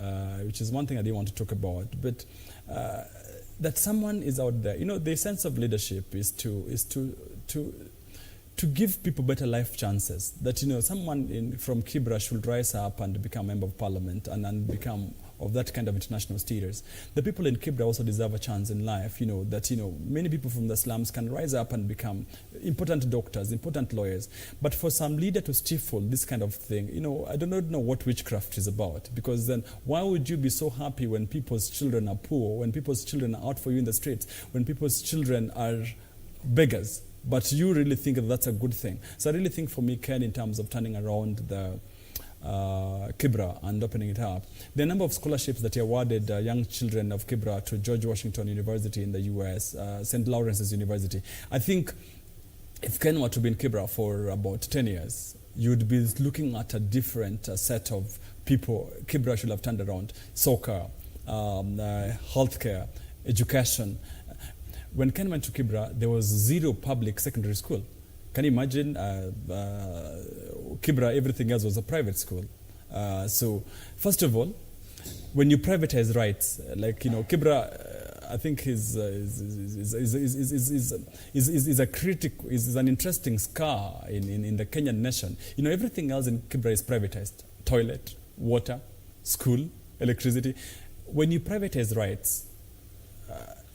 which is one thing I didn't want to talk about. But that someone is out there, the sense of leadership is to give people better life chances. That, someone from Kibra should rise up and become member of parliament and become of that kind of international status. The people in Kibra also deserve a chance in life, that, many people from the slums can rise up and become important doctors, important lawyers. But for some leader to stifle this kind of thing, I do not know what witchcraft is about. Because then why would you be so happy when people's children are poor, when people's children are out for you in the streets, when people's children are beggars? But you really think that that's a good thing. So I really think for me, Ken, in terms of turning around the Kibra and opening it up, the number of scholarships that he awarded young children of Kibra to George Washington University in the US, St. Lawrence's University. I think if Ken were to be in Kibra for about 10 years, you'd be looking at a different set of people Kibra should have turned around. Soccer, healthcare, education. When Ken went to Kibra, there was 0 public secondary school. Can you imagine? Kibra, everything else was a private school. So, first of all, when you privatize rights, Kibra, I think is an interesting scar in the Kenyan nation. Everything else in Kibra is privatized: toilet, water, school, electricity. When you privatize rights,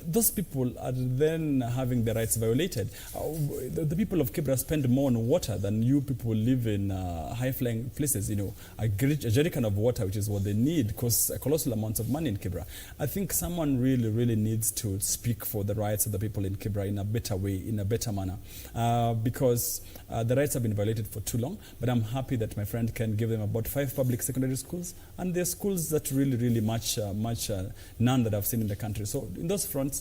those people are then having their rights violated. The people of Kibra spend more on water than you people who live in high-flying places. A jerrycan of water, which is what they need, costs a colossal amount of money in Kibra. I think someone really, really needs to speak for the rights of the people in Kibra in a better way, in a better manner, because the rights have been violated for too long. But I'm happy that my friend can give them about 5 public secondary schools, and they're schools that really, really much none that I've seen in the country. So in those fronts,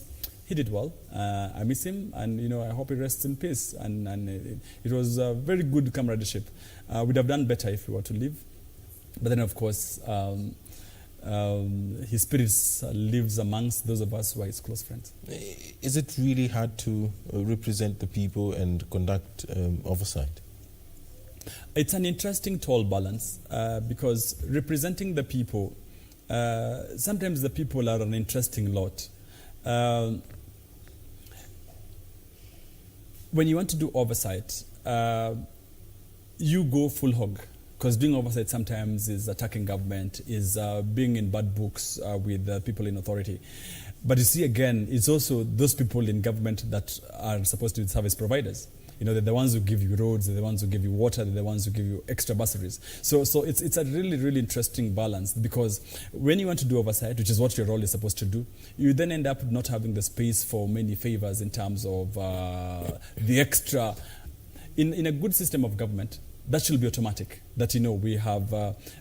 he did well. I miss him, and I hope he rests in peace. And it was a very good camaraderie. We'd have done better if we were to leave, but then of course his spirit lives amongst those of us who are his close friends. Is it really hard to represent the people and conduct oversight? It's an interesting tall balance because representing the people, sometimes the people are an interesting lot. When you want to do oversight, you go full hog, because doing oversight sometimes is attacking government, is being in bad books with people in authority. But you see, again, it's also those people in government that are supposed to be service providers. They're the ones who give you roads, they're the ones who give you water, they're the ones who give you extra bursaries. So it's a really, really interesting balance, because when you want to do oversight, which is what your role is supposed to do, you then end up not having the space for many favors in terms of the extra. In a good system of government, that should be automatic. That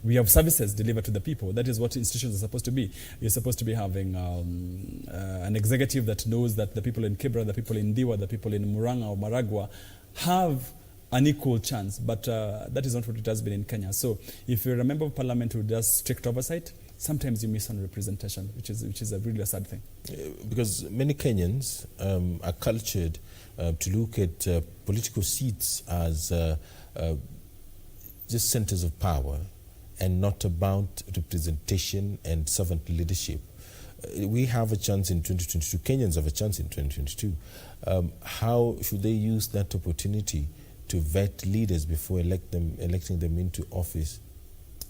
we have services delivered to the people. That is what institutions are supposed to be. You're supposed to be having an executive that knows that the people in Kibra, the people in Diwa, the people in Murang'a or Maragua have an equal chance. But that is not what it has been in Kenya. So if you're a member of parliament who does strict oversight, sometimes you miss on representation, which is a really sad thing. Because many Kenyans are cultured to look at political seats as just centers of power and not about representation and servant leadership. We have a chance in 2022. Kenyans have a chance in 2022. How should they use that opportunity to vet leaders before electing them into office?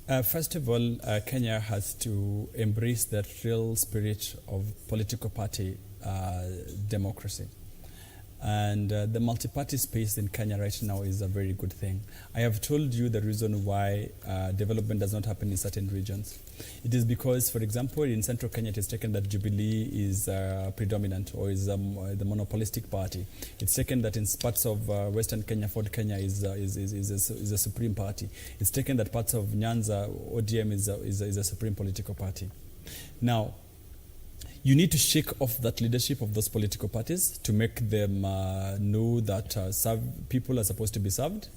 First of all, Kenya has to embrace that real spirit of political party democracy. And the multi-party space in Kenya right now is a very good thing. I have told you the reason why development does not happen in certain regions. It is because, for example, in central Kenya, it is taken that Jubilee is predominant or is the monopolistic party. It's taken that in parts of western Kenya, Ford Kenya is a supreme party. It's taken that parts of Nyanza, ODM is a supreme political party. Now, you need to shake off that leadership of those political parties to make them know that people are supposed to be served.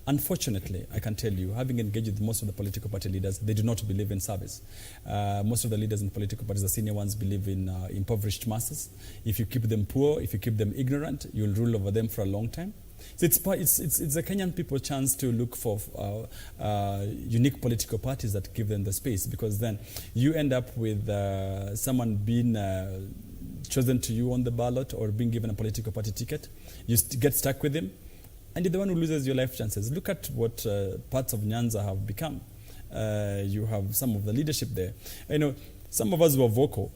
Unfortunately, I can tell you, having engaged with most of the political party leaders, they do not believe in service. Most of the leaders in political parties, the senior ones, believe in impoverished masses. If you keep them poor, if you keep them ignorant, you'll rule over them for a long time. So it's the Kenyan people chance to look for unique political parties that give them the space, because then you end up with someone being chosen to you on the ballot or being given a political party ticket. You get stuck with him, and you're the one who loses your life chances. Look at what parts of Nyanza have become. You have some of the leadership there. You know, some of us were vocal.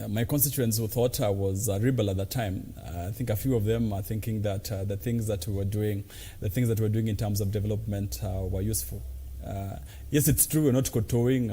My constituents who thought I was a rebel at the time, I think a few of them are thinking that the things that we were doing in terms of development were useful. Yes, it's true, we're not kowtowing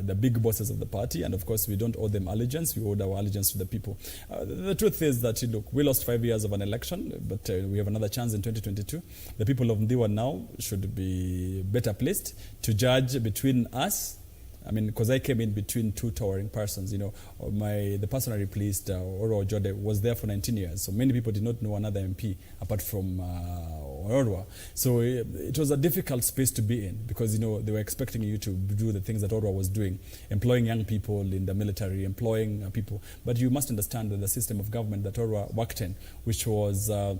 the big bosses of the party, and of course we don't owe them allegiance, we owe our allegiance to the people. The truth is that, look, we lost 5 years of an election, but we have another chance in 2022. The people of Ndiwa now should be better placed to judge between us. I mean, because I came in between two towering persons, you know. The person I replaced, Oro Jode, was there for 19 years. So many people did not know another MP apart from Orwa. So it was a difficult space to be in, because, you know, they were expecting you to do the things that Orwa was doing, employing young people in the military, employing people. But you must understand that the system of government that Orwa worked in, which was a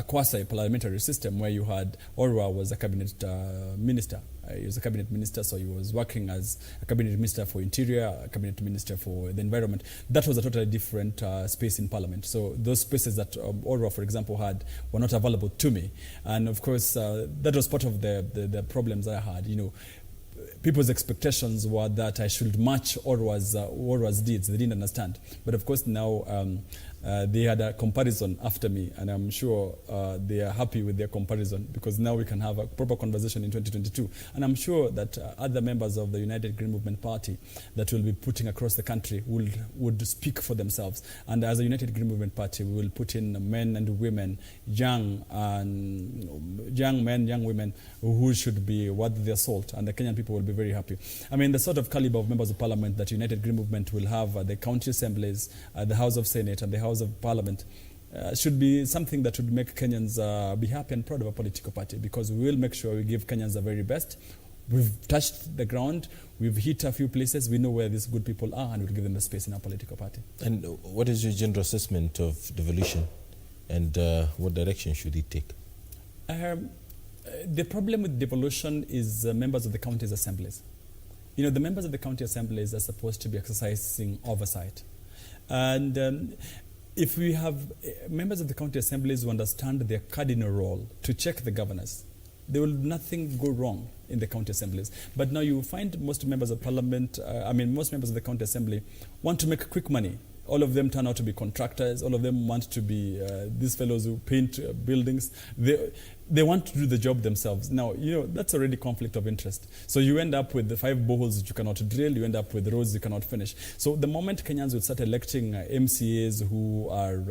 quasi-parliamentary system where you had Orwa was a cabinet minister. He was a cabinet minister, so he was working as a cabinet minister for interior, a cabinet minister for the environment. That was a totally different space in parliament. So those spaces that Orwa, for example, had were not available to me. And of course, that was part of the problems I had. You know, people's expectations were that I should match Orwa's deeds. They didn't understand. But of course now they had a comparison after me, and I'm sure they are happy with their comparison, because now we can have a proper conversation in 2022. And I'm sure that other members of the United Green Movement Party that will be putting across the country would speak for themselves. And as a United Green Movement Party, we will put in men and women, young men, young women who should be worth their salt, and the Kenyan people will be very happy. I mean, the sort of caliber of members of parliament that United Green Movement will have at the county assemblies, the House of Senate, and the House of Parliament should be something that would make Kenyans be happy and proud of a political party, because we will make sure we give Kenyans the very best. We've touched the ground, we've hit a few places, we know where these good people are, and we'll give them the space in our political party. And what is your general assessment of devolution, and what direction should it take? The problem with devolution is members of the county assemblies. You know, the members of the county assemblies are supposed to be exercising oversight. And if we have members of the county assemblies who understand their cardinal role to check the governors, there will nothing go wrong in the county assemblies. But now you find most members of parliament, most members of the county assembly want to make quick money. All of them turn out to be contractors. All of them want to be these fellows who paint buildings. They want to do the job themselves. Now, you know, that's already conflict of interest. So you end up with the 5 boreholes that you cannot drill. You end up with roads you cannot finish. So the moment Kenyans will start electing MCAs who are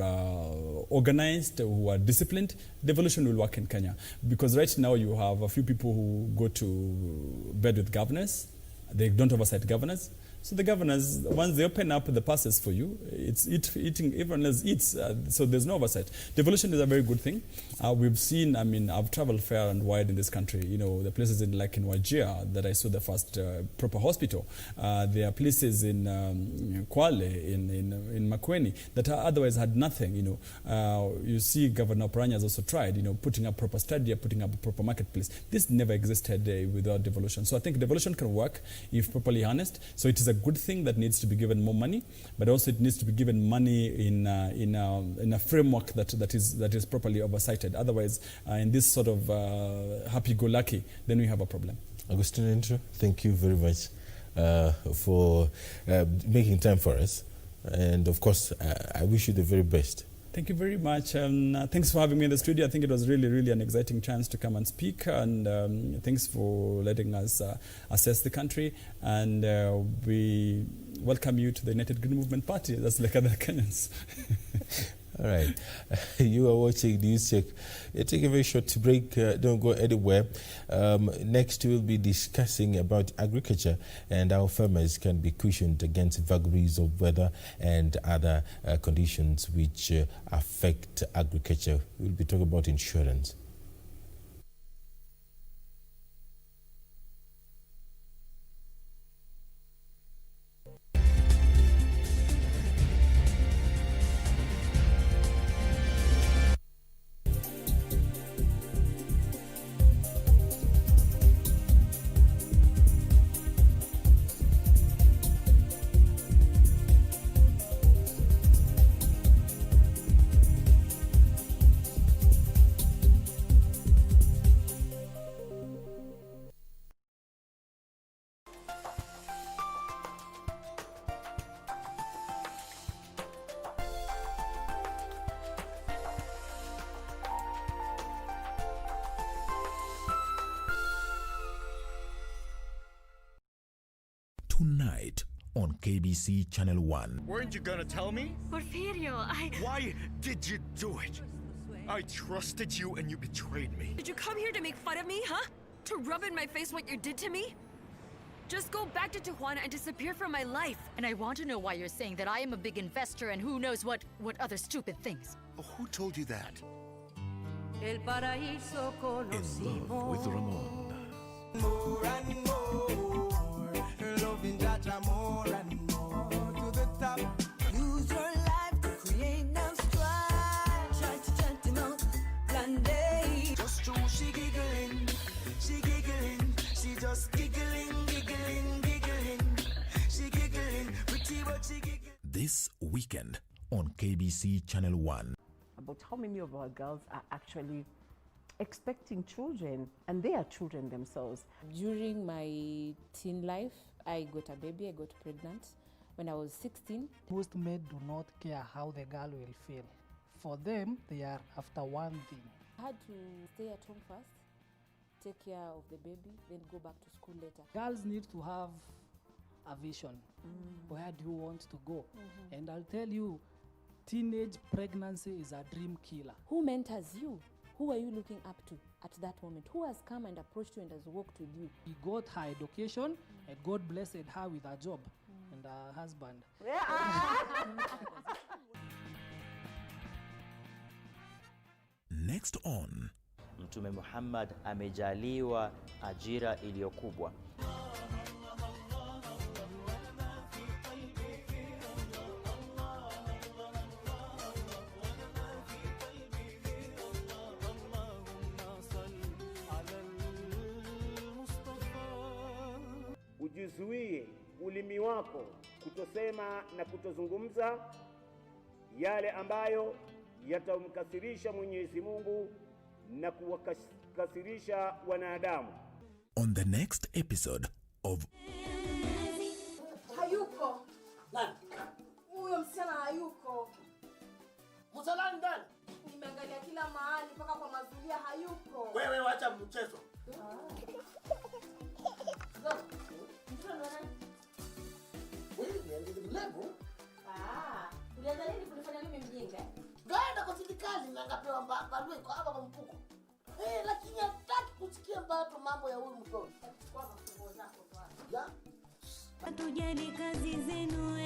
organized, who are disciplined, devolution will work in Kenya. Because right now you have a few people who go to bed with governors. They don't oversight governors. So the governors, once they open up the passes for you, it's eating, everyone else eats, so there's no oversight. Devolution is a very good thing. We've seen, I've traveled far and wide in this country, you know, the places like in Wajir that I saw the first proper hospital. There are places in Kwale, in Makueni, that otherwise had nothing, you know. You see Governor Oparanya has also tried, you know, putting up proper stadia, putting up a proper marketplace. This never existed without devolution. So I think devolution can work if properly harnessed. So it is a good thing that needs to be given more money, but also it needs to be given money in a framework that is properly oversighted. Otherwise, in this sort of happy-go-lucky, then we have a problem. Augustine Intro, thank you very much for making time for us, and of course, I wish you the very best Thank you very much. Thanks for having me in the studio. I think it was really, really an exciting chance to come and speak. And thanks for letting us assess the country. And we welcome you to the United Green Movement Party. That's like other Kenyans. All right. You are watching News Check. Take a very short break. Don't go anywhere. Next, we'll be discussing about agriculture and how farmers can be cushioned against vagaries of weather and other conditions which affect agriculture. We'll be talking about insurance. Tonight on KBC Channel 1. Weren't you gonna tell me? Porfirio, Why did you do it? I trusted you and you betrayed me. Did you come here to make fun of me, huh? To rub in my face what you did to me? Just go back to Tijuana and disappear from my life. And I want to know why you're saying that I am a big investor and who knows what other stupid things. Oh, who told you that? In love with Ramon. More and more, loving Jaja more and more to the top. Use your life to create now strife. Try to chant him out, plan day. Just true, she giggling, she just giggling, she giggling, pretty but she giggling. This weekend on KBC Channel 1. About how many of our girls are actually expecting children, and they are children themselves. During my teen life, I got a baby, I got pregnant when I was 16. Most men do not care how the girl will feel. For them, they are after one thing. I had to stay at home first, take care of the baby, then go back to school later. Girls need to have a vision. Where do you want to go? And I'll tell you, teenage pregnancy is a dream killer. Who mentors you? Who are you looking up to at that moment? Who has come and approached you and has worked with you? He got her education, and God blessed her with a job and a husband. Next on. Mtume Muhammad amejaliwa ajira iliyokubwa. Ujizuie ulimi wako kutosema na kutozungumza yale ambayo yatamkasirisha Mwenyezi Mungu na kuwakasirisha wanadamu. On the next episode of Hayuko. Nani? Huyo msichana hayuko. Msalani ndani. Nimeangalia kila mahali mpaka kwa mazulia hayuko. Wewe wacha mchezo. Ulianza nini kunifanya mimi mjinga? Gaenda kwa serikali na ngapewa barua kwa hapa mpuko. Lakini hataki kusikia mbato mambo ya huyu mtoto. Kwa mafungo zako tu. Ya. Hatujali kazi zenu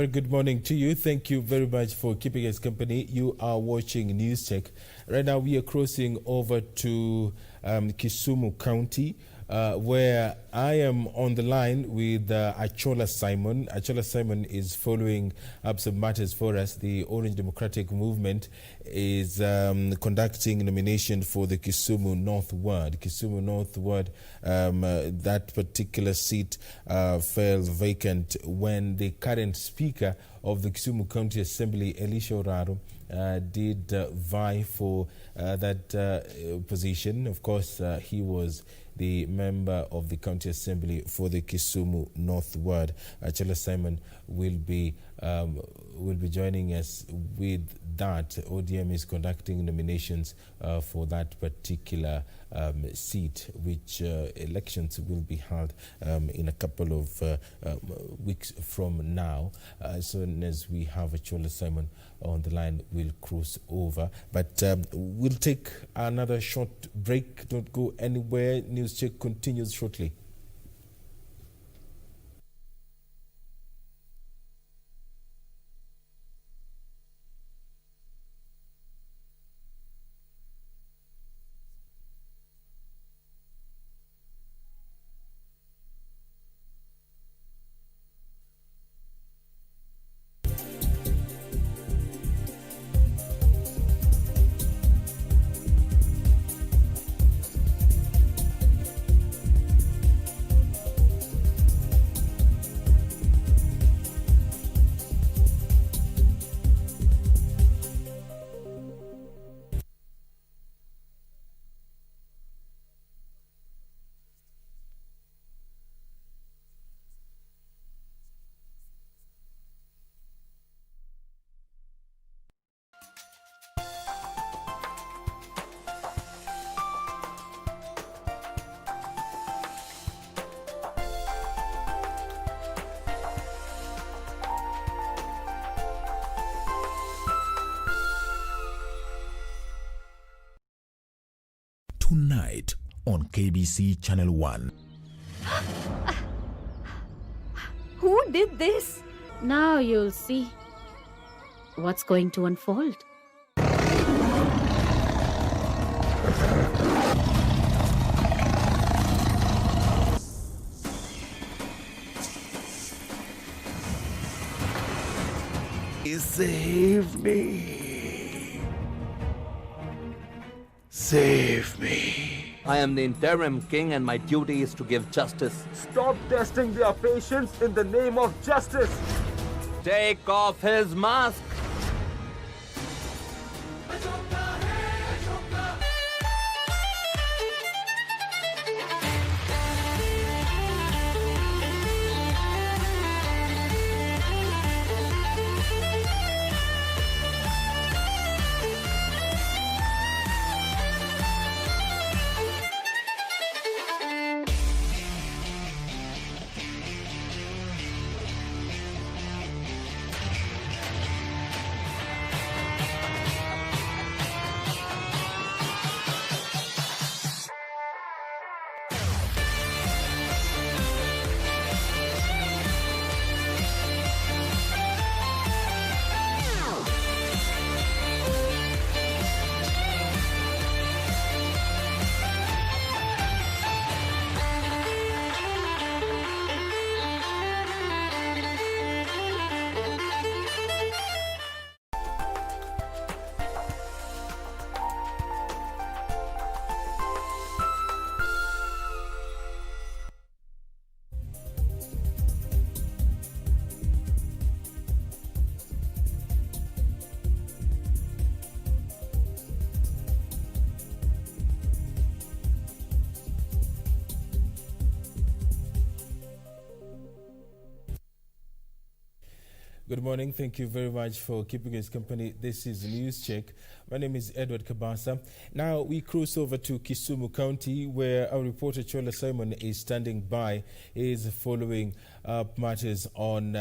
very good morning to you. Thank you very much for keeping us company. You are watching News Check. Right now we are crossing over to Kisumu County, where I am on the line with Achola Simon. Achola Simon is following up some matters for us. The Orange Democratic Movement is conducting nomination for the Kisumu North Ward. Kisumu North Ward, that particular seat fell vacant when the current Speaker of the Kisumu County Assembly, Elisha Oraro, did vie for that position. Of course, he was the member of the County Assembly for the Kisumu North Ward. Achola Simon will be joining us with that. ODM is conducting nominations for that particular seat, which elections will be held in a couple of weeks from now. As soon as we have Achola Simon on the line, we'll cross over. But we'll take another short break. Don't go anywhere. News Check continues shortly. Tonight on KBC Channel 1. Who did this? Now you'll see what's going to unfold. Save me. Save me. I am the interim king and my duty is to give justice. Stop testing their patience in the name of justice. Take off his mask. Good morning. Thank you very much for keeping us company. This is News Check. My name is Edward Kabasa. Now we cross over to Kisumu County, where our reporter Achola Simon is standing by. He is following up matters on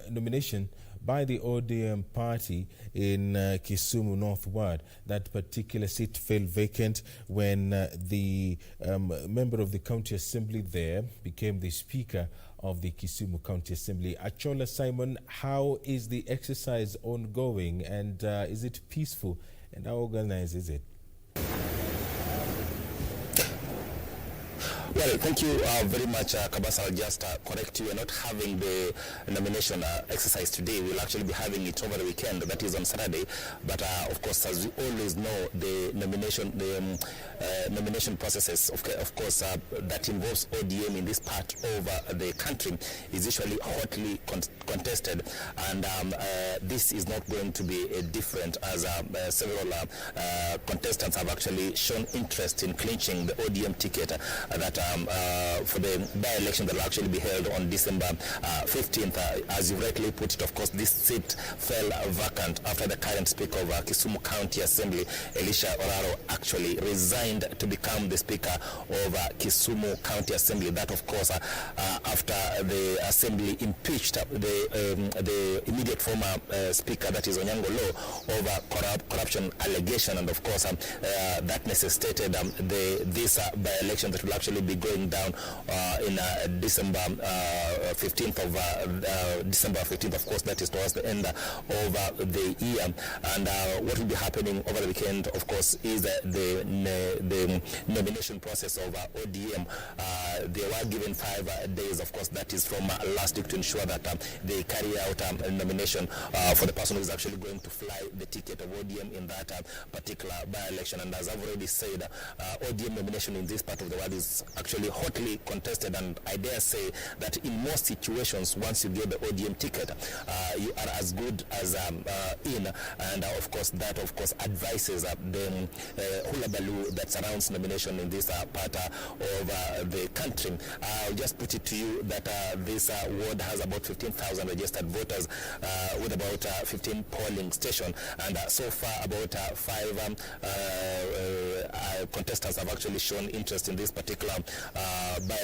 nomination by the ODM party in Kisumu North Ward. That particular seat fell vacant when the member of the County Assembly there became the Speaker of the Kisumu County Assembly. Achola Simon, how is the exercise ongoing, and is it peaceful, and how organized is it? Well, thank you very much, Kabasa. I'll just correct you. We're not having the nomination exercise today. We'll actually be having it over the weekend, that is on Saturday. But of course, as we always know, the nomination processes, of course, that involves ODM in this part of the country is usually hotly contested. And this is not going to be different, as several contestants have actually shown interest in clinching the ODM ticket that for the by-election that will actually be held on December 15th. As you rightly put it, of course, this seat fell vacant after the current Speaker of Kisumu County Assembly, Elisha Oraro, actually resigned to become the Speaker of Kisumu County Assembly. That, of course, after the Assembly impeached the immediate former Speaker, that is Onyango Law, over corruption allegation, and of course that necessitated this by-election that will actually be going down in December 15th of December 15th. Of course, that is towards the end of the year. And what will be happening over the weekend, of course, is the nomination process of ODM. They were given 5 days, of course, that is from last week, to ensure that they carry out a nomination for the person who is actually going to fly the ticket of ODM in that particular by-election. And as I've already said, ODM nomination in this part of the world is actually hotly contested, and I dare say that in most situations, once you get the ODM ticket, you are as good as in, and of course that advises the hullabaloo that surrounds nomination in this part of the country. I'll just put it to you that this ward has about 15,000 registered voters with about 15 polling stations, and so far about 5 contestants have actually shown interest in this particular by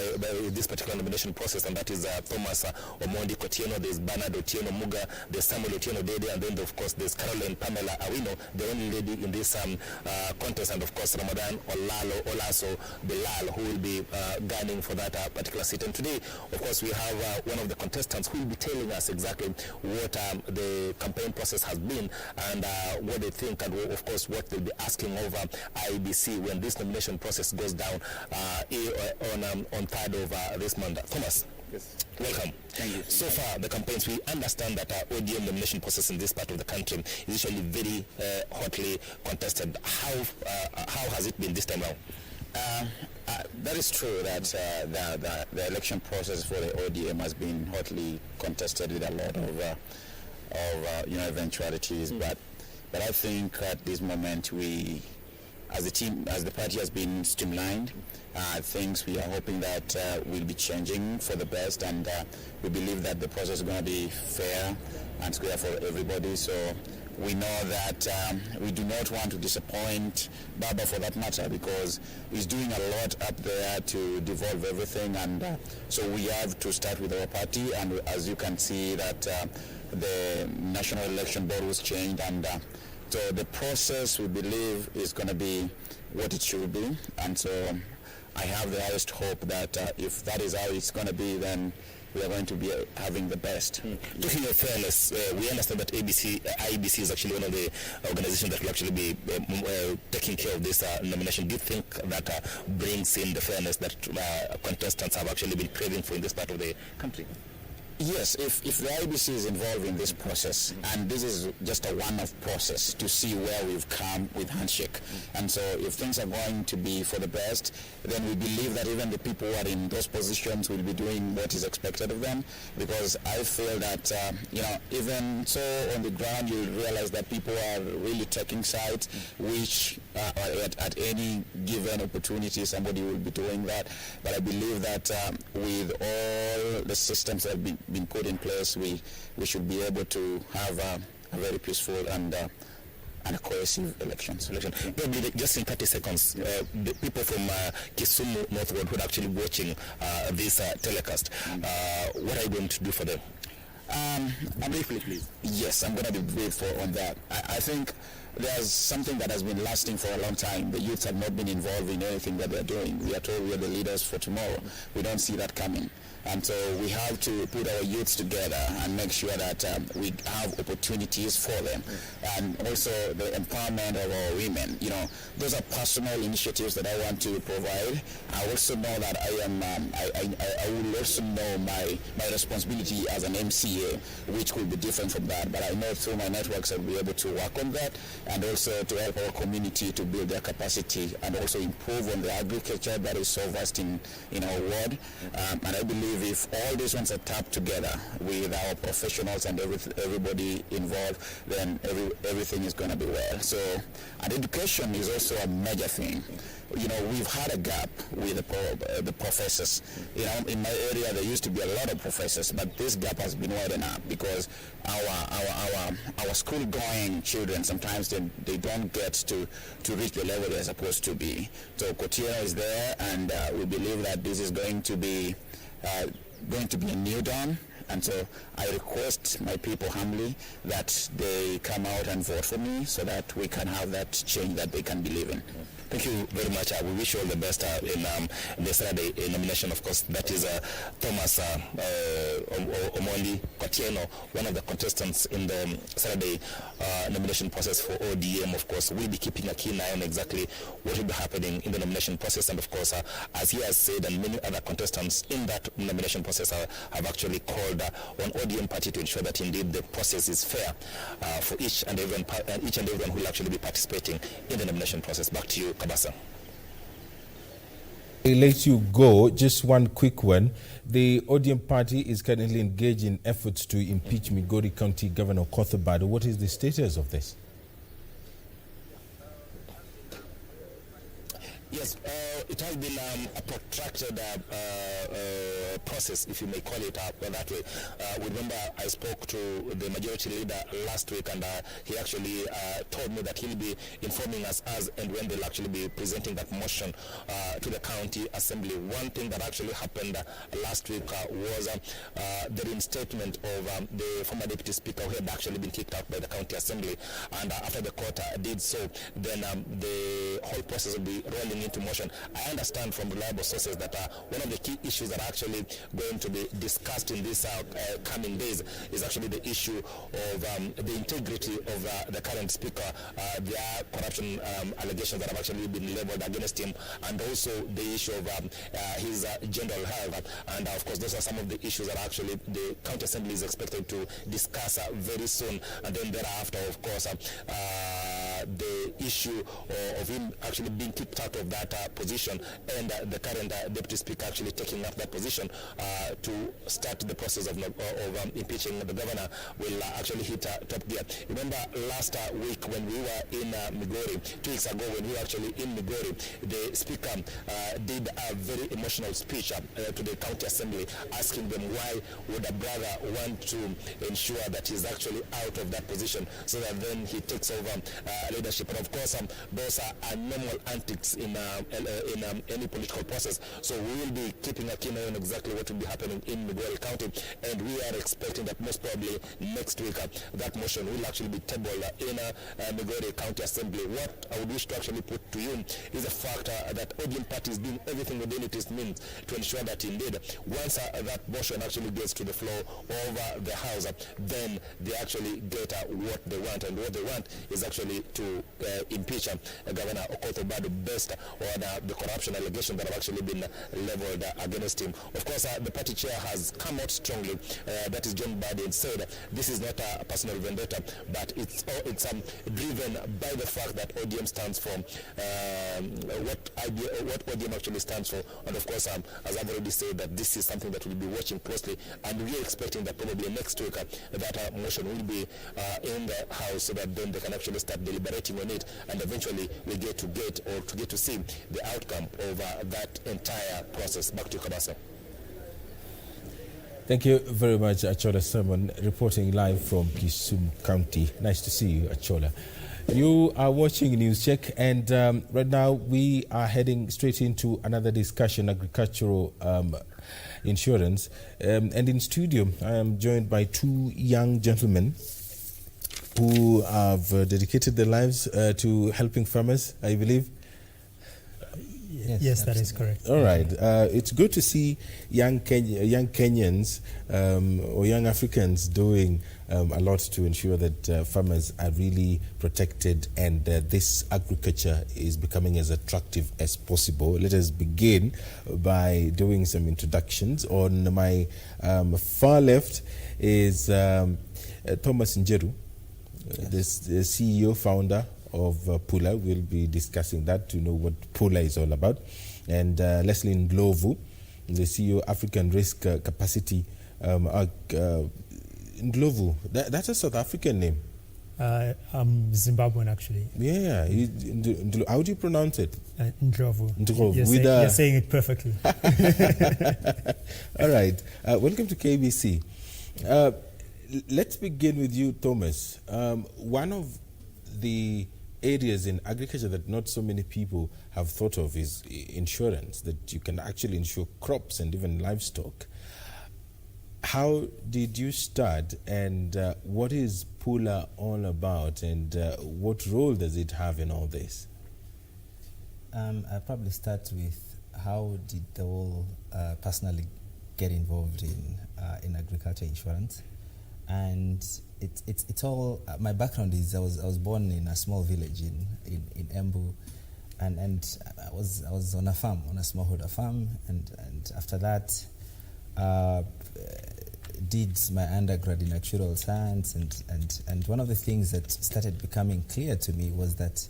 this particular nomination process, and that is Thomas Omondi Kotieno, there's Bernard Otieno Muga, there's Samuel Otieno Dede, and then of course there's Caroline Pamela Awino, the only lady in this contest, and of course Ramadan Olaso Bilal, who will be gunning for that particular seat. And today, of course, we have one of the contestants who will be telling us exactly what the campaign process has been, and what they think, and of course what they'll be asking over IBC when this nomination process goes down on 3rd of this month. Thomas. Yes. Welcome. Thank you. So far, the campaigns, we understand that ODM nomination process in this part of the country is usually very hotly contested. How has it been this time around? That is true that the election process for the ODM has been hotly contested with a lot of eventualities, but I think at this moment we, as the party has been streamlined, things we are hoping that will be changing for the best, and we believe that the process is going to be fair and square for everybody. So we know that we do not want to disappoint Baba, for that matter, because he's doing a lot up there to devolve everything, and so we have to start with our party. And as you can see that the National Election Board was changed, and so the process, we believe, is going to be what it should be. And so I have the highest hope that if that is how it's going to be, then we are going to be having the best. Talking of fairness, we understand that IBC is actually one of the organizations that will actually be taking care of this nomination. Do you think that brings in the fairness that contestants have actually been craving for in this part of the country? Yes, if the IBC is involved in this process, and this is just a one-off process to see where we've come with Handshake, and so if things are going to be for the best, then we believe that even the people who are in those positions will be doing what is expected of them, because I feel that, even so on the ground, you'll realize that people are really taking sides, which at any given opportunity, somebody will be doing that. But I believe that with all the systems that have been put in place, we should be able to have a very peaceful and a cohesive elections. Maybe just in 30 seconds, the people from Kisumu Northward who are actually watching this telecast, what are you going to do for them? Briefly, please. Yes, I'm going to be brief on that. I think there's something that has been lasting for a long time. The youths have not been involved in anything that they're doing. We are told we are the leaders for tomorrow. We don't see that coming. And so we have to put our youths together and make sure that we have opportunities for them. And also the empowerment of our women. You know, those are personal initiatives that I want to provide. I also know that I will also know my responsibility as an MCA, which will be different from that. But I know through my networks I'll be able to work on that and also to help our community to build their capacity and also improve on the agriculture that is so vast in our ward. And I believe if all these ones are tapped together with our professionals and everybody involved, then everything is going to be well. So, and education is also a major thing. You know, we've had a gap with the professors. You know, in my area there used to be a lot of professors, but this gap has been widened up because our school-going children sometimes they don't get to reach the level they're supposed to be. So Kotieno is there, and we believe that this is going to be a new dawn. And so I request my people humbly that they come out and vote for me so that we can have that change that they can believe in. Thank you very much. We wish you all the best in the Saturday nomination. Of course, that is Thomas Omondi Kotieno, one of the contestants in the Saturday nomination process for ODM. Of course, we'll be keeping a keen eye on exactly what will be happening in the nomination process. And of course, as he has said, and many other contestants in that nomination process have actually called on ODM party to ensure that indeed the process is fair for each and everyone who will actually be participating in the nomination process. Back to you, Kabasa. I let you go. Just one quick one. The ODM party is currently engaged in efforts to impeach Migori County Governor Kothobado. What is the status of this? Yes, it has been a protracted process, if you may call it that way. Remember, I spoke to the majority leader last week, and he actually told me that he'll be informing us as and when they'll actually be presenting that motion to the county assembly. One thing that actually happened last week was the reinstatement of the former deputy speaker who had actually been kicked out by the county assembly, and after the court did so, then the whole process will be rolling into motion. I understand from reliable sources that one of the key issues that are actually going to be discussed in these coming days is actually the issue of the integrity of the current speaker, their corruption allegations that have actually been leveled against him, and also the issue of his general health. And of course, those are some of the issues that actually the county assembly is expected to discuss very soon. And then thereafter, of course, the issue of him actually being kicked out of that position, and the current deputy speaker actually taking up that position to start the process of impeaching the governor will actually hit top gear. Remember last week when we were in Migori, 2 weeks ago when we were actually in Migori, the speaker did a very emotional speech to the county assembly, asking them why would a brother want to ensure that he's actually out of that position so that then he takes over leadership. And of course, those are normal antics in any political process. So we will be keeping a keen eye on exactly what will be happening in Migori County, and we are expecting that most probably next week that motion will actually be tabled in Migori County Assembly. What I would wish to actually put to you is the fact that ODM party is doing everything within its means to ensure that indeed once that motion actually gets to the floor of the House, then they actually get what they want, and what they want is actually to impeach Governor Kothobado based on the corruption allegations that have actually been leveled against him. Of course, the party chair has come out strongly, that is John Badi, and said this is not a personal vendetta, but it's driven by the fact that ODM stands for what ODM actually stands for. And of course, as I've already said, that this is something that we'll be watching closely, and we're expecting that probably next week that motion will be in the House, so that then they can actually start deliberating on it, and eventually we get to see the outcome of that entire process. Back to Kabasa. Thank you very much, Achola Simon, reporting live from Kisumu County. Nice to see you, Achola. You are watching News Check, and right now we are heading straight into another discussion, agricultural insurance. And in studio, I am joined by two young gentlemen who have dedicated their lives to helping farmers, I believe. Yes, that is correct. All right. It's good to see young Kenyans or young Africans doing a lot to ensure that farmers are really protected and this agriculture is becoming as attractive as possible. Let us begin by doing some introductions. On my far left is Thomas Njeru, the CEO, founder of Pula. We'll be discussing that to know what Pula is all about. And Leslie Ndlovu, the CEO, African Risk Capacity. Ndlovu, that's a South African name. I'm Zimbabwean, actually. Yeah. How do you pronounce it? Ndlovu. Ndlovu. You're saying it perfectly. All right. Welcome to KBC. Let's begin with you, Thomas. One of the areas in agriculture that not so many people have thought of is insurance, that you can actually insure crops and even livestock. How did you start, and what is Pula all about, and what role does it have in all this? I'll probably start with how did the whole personally get involved in agriculture insurance. And it's all my background is I was born in a small village in Embu, and I was on a farm, on a smallholder farm, and after that did my undergrad in actuarial science, and one of the things that started becoming clear to me was that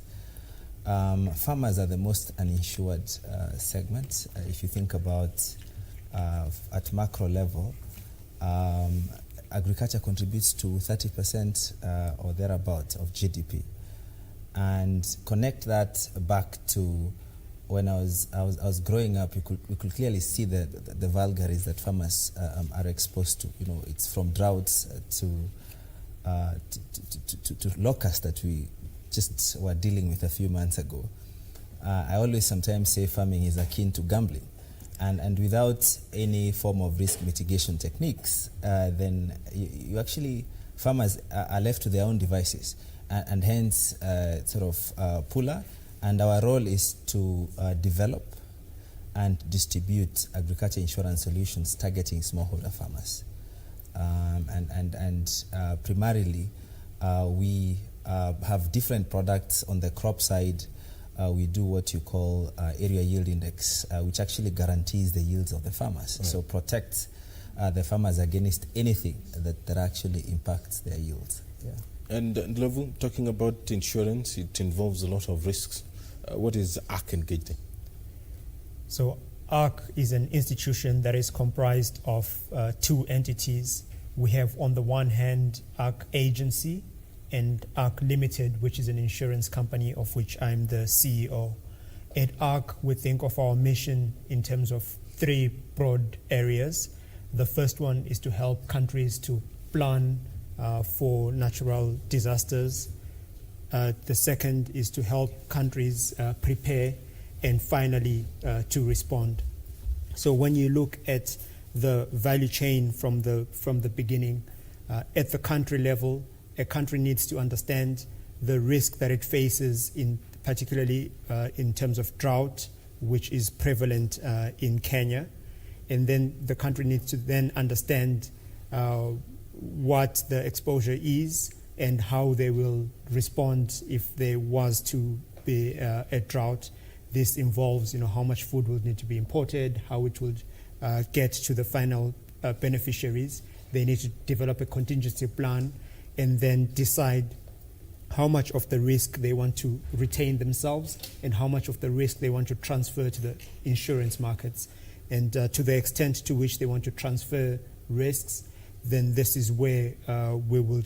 farmers are the most uninsured segment. If you think about at macro level, agriculture contributes to 30% or thereabout of GDP, and connect that back to when I was growing up. We could clearly see the vagaries that farmers are exposed to. You know, it's from droughts to locusts that we just were dealing with a few months ago. I always sometimes say farming is akin to gambling. And without any form of risk mitigation techniques, then you actually, farmers are left to their own devices, and hence Pula. And our role is to develop and distribute agriculture insurance solutions targeting smallholder farmers. Primarily, we have different products. On the crop side, we do what you call area yield index, which actually guarantees the yields of the farmers. Right. So protects the farmers against anything that actually impacts their yields. Yeah. And Ndlovu, talking about insurance, it involves a lot of risks. What is ARC engaged in? So ARC is an institution that is comprised of two entities. We have on the one hand ARC Agency and ARC Limited, which is an insurance company of which I'm the CEO. At ARC, we think of our mission in terms of three broad areas. The first one is to help countries to plan for natural disasters. The second is to help countries prepare, and finally to respond. So when you look at the value chain from the beginning, at the country level, a country needs to understand the risk that it faces, particularly in terms of drought, which is prevalent in Kenya. And then the country needs to then understand what the exposure is and how they will respond if there was to be a drought. This involves, how much food will need to be imported, how it would get to the final beneficiaries. They need to develop a contingency plan and then decide how much of the risk they want to retain themselves and how much of the risk they want to transfer to the insurance markets. And to the extent to which they want to transfer risks, then this is where we will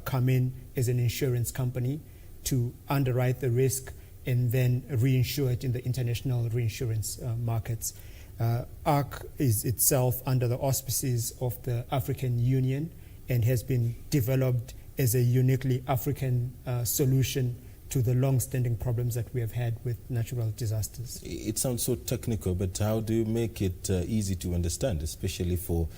come in as an insurance company to underwrite the risk and then reinsure it in the international reinsurance markets. ARC is itself under the auspices of the African Union and has been developed as a uniquely African solution to the long-standing problems that we have had with natural disasters. It sounds so technical, but how do you make it easy to understand, especially for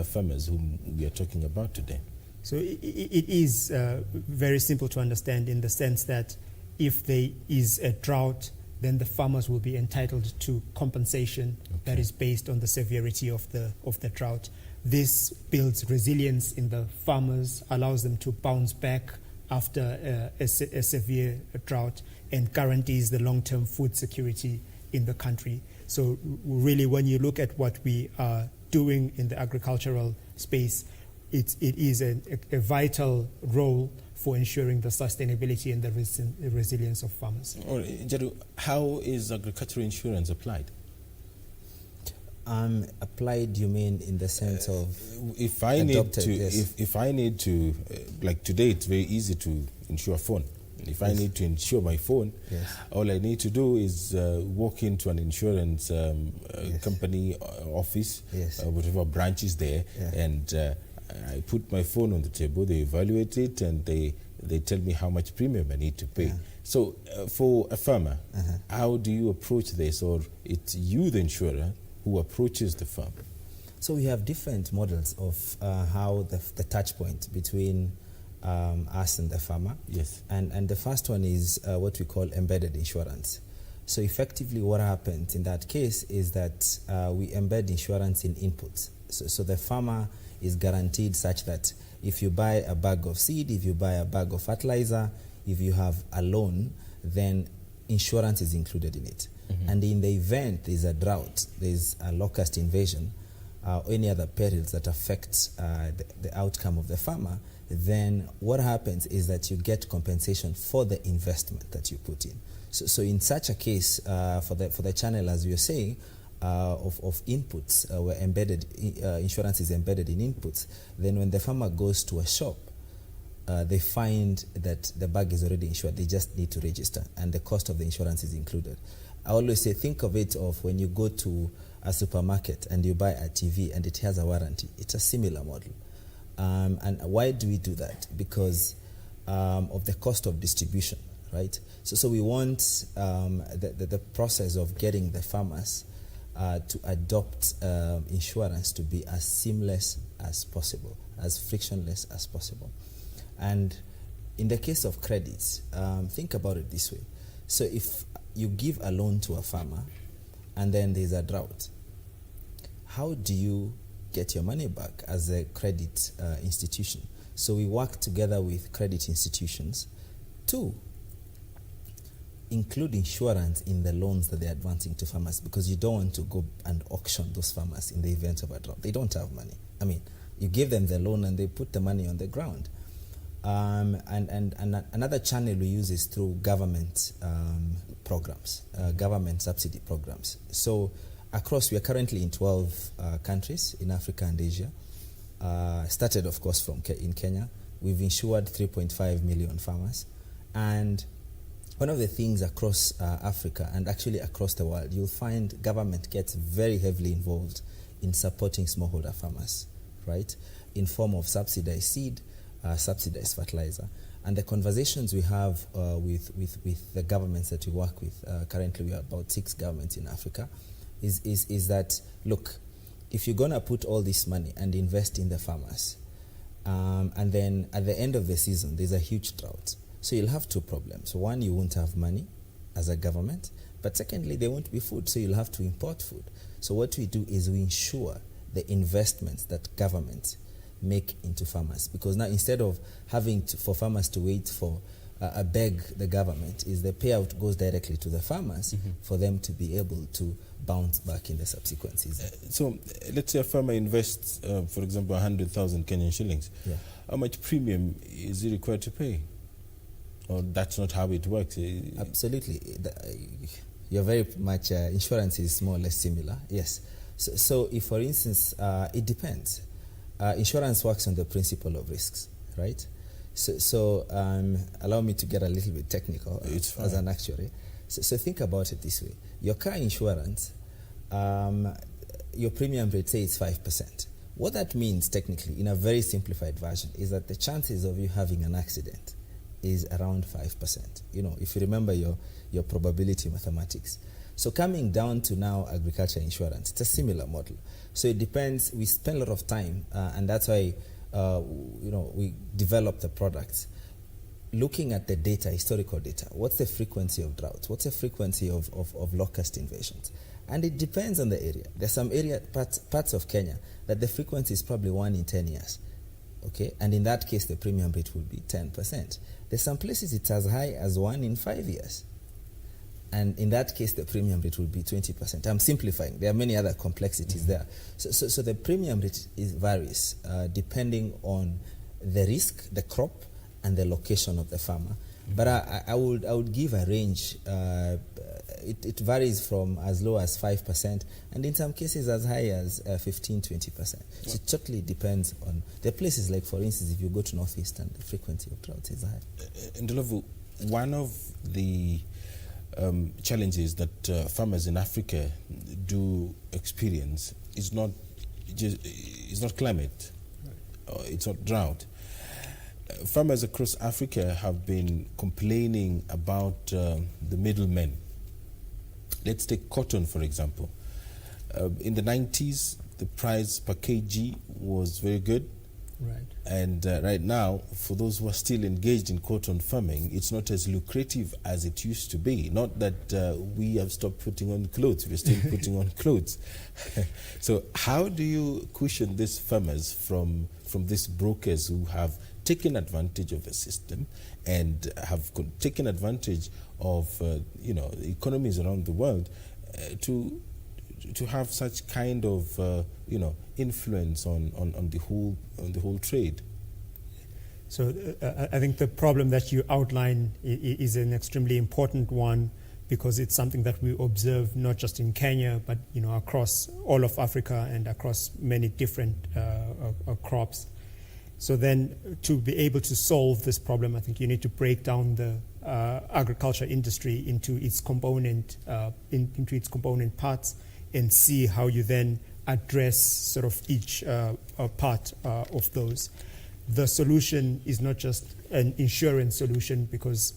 farmers whom we are talking about today? So it is very simple to understand in the sense that if there is a drought, then the farmers will be entitled to compensation that is based on the severity of the drought. This builds resilience in the farmers, allows them to bounce back after a severe drought, and guarantees the long-term food security in the country. So really, when you look at what we are doing in the agricultural space, it is a vital role for ensuring the sustainability and the resilience of farmers. Jadu, how is agricultural insurance applied? Applied, you mean in the sense of if I need to, like today, it's very easy to insure a phone. If I need to insure my phone, all I need to do is walk into an insurance company office, whatever branch is there, and I put my phone on the table, they evaluate it, and they tell me how much premium I need to pay. So for a farmer, how do you approach this? Or it's you, the insurer, who approaches the farm? So we have different models of how the touch point between us and the farmer. Yes. And the first one is what we call embedded insurance. So effectively what happens in that case is that we embed insurance in inputs. So the farmer is guaranteed such that if you buy a bag of seed, if you buy a bag of fertilizer, if you have a loan, then insurance is included in it. And in the event there's a drought, there's a locust invasion, or any other perils that affect the outcome of the farmer, then what happens is that you get compensation for the investment that you put in. So in such a case, for the channel, as we were saying, of inputs, where embedded insurance is embedded in inputs, then when the farmer goes to a shop, they find that the bag is already insured. They just need to register, and the cost of the insurance is included. I always say, think of it of when you go to a supermarket and you buy a TV and it has a warranty. It's a similar model. And why do we do that? Because of the cost of distribution, right? So we want the process of getting the farmers to adopt insurance to be as seamless as possible, as frictionless as possible. And in the case of credits, think about it this way. So if you give a loan to a farmer and then there's a drought, how do you get your money back as a credit institution? So we work together with credit institutions to include insurance in the loans that they're advancing to farmers, because you don't want to go and auction those farmers in the event of a drought. They don't have money. I mean, you give them the loan and they put the money on the ground. And another channel we use is through government programs, government subsidy programs. So we are currently in 12 countries in Africa and Asia. Started, of course, in Kenya. We've insured 3.5 million farmers. And one of the things across Africa and actually across the world, you'll find government gets very heavily involved in supporting smallholder farmers, right? In form of subsidized seed, subsidized fertilizer. And the conversations we have with the governments that we work with, currently we are about 6 governments in Africa, is that, look, if you're going to put all this money and invest in the farmers, and then at the end of the season, there's a huge drought. So you'll have 2 problems. One, you won't have money as a government, but secondly, there won't be food, so you'll have to import food. So what we do is we ensure the investments that governments make into farmers, because now instead of having for farmers to wait for beg the government, is the payout goes directly to the farmers for them to be able to bounce back in the subsequent season. So let's say a farmer invests, for example, 100,000 Kenyan shillings. Yeah. How much premium is he required to pay? Or that's not how it works? Absolutely. You're very much, insurance is more or less similar, yes. So if, for instance, it depends. Insurance works on the principle of risks, right? So allow me to get a little bit technical as an actuary. So think about it this way. Your car insurance, your premium rate, say it's 5%. What that means technically, in a very simplified version, is that the chances of you having an accident is around 5%. If you remember your probability mathematics. So coming down to now agriculture insurance, it's a similar model. So it depends. We spend a lot of time, and that's why we develop the products. Looking at the data, historical data, what's the frequency of droughts? What's the frequency of locust invasions? And it depends on the area. There's some parts of Kenya that the frequency is probably 1 in 10 years. Okay, and in that case, the premium rate will be 10%. There's some places it's as high as 1 in 5 years. And in that case, the premium rate will be 20%. I'm simplifying. There are many other complexities there. So the premium rate varies depending on the risk, the crop, and the location of the farmer. But I would give a range. It varies from as low as 5%, and in some cases as high as 15-20%. So it totally depends on the places. Like, for instance, if you go to Northeastern, the frequency of droughts is high. Ndlovu, one of the challenges that farmers in Africa do experience is not climate, it's not drought. Farmers across Africa have been complaining about the middlemen. Let's take cotton, for example. In the 90s, the price per kg was very good. Right. And right now, for those who are still engaged in cotton farming, it's not as lucrative as it used to be. Not that we have stopped putting on clothes, we're still putting on clothes. So how do you cushion these farmers from these brokers who have taken advantage of the system and have taken advantage of economies around the world to have such kind of influence on the whole trade? So I think the problem that you outline is an extremely important one, because it's something that we observe not just in Kenya, but across all of Africa and across many different crops. So then, to be able to solve this problem, I think you need to break down the agriculture industry into its component parts, and see how you then address sort of each part of those. The solution is not just an insurance solution, because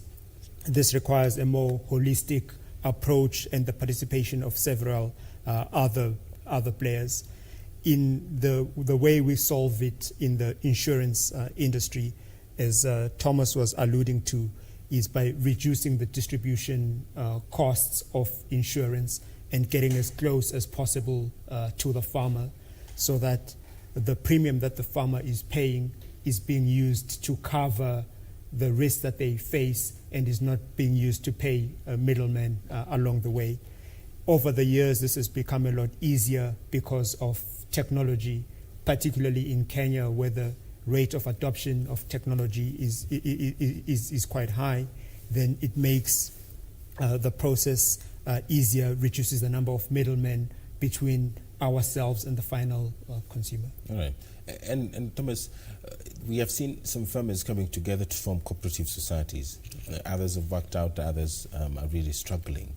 this requires a more holistic approach and the participation of several other players. In the way we solve it in the insurance industry, as Thomas was alluding to, is by reducing the distribution costs of insurance and getting as close as possible to the farmer, so that the premium that the farmer is paying is being used to cover the risk that they face and is not being used to pay a middleman along the way. Over the years, this has become a lot easier because of technology, particularly in Kenya, where the rate of adoption of technology is quite high. Then it makes the process easier, reduces the number of middlemen between ourselves and the final consumer. All right. And Thomas, we have seen some farmers coming together to form cooperative societies. Others have worked out, others are really struggling.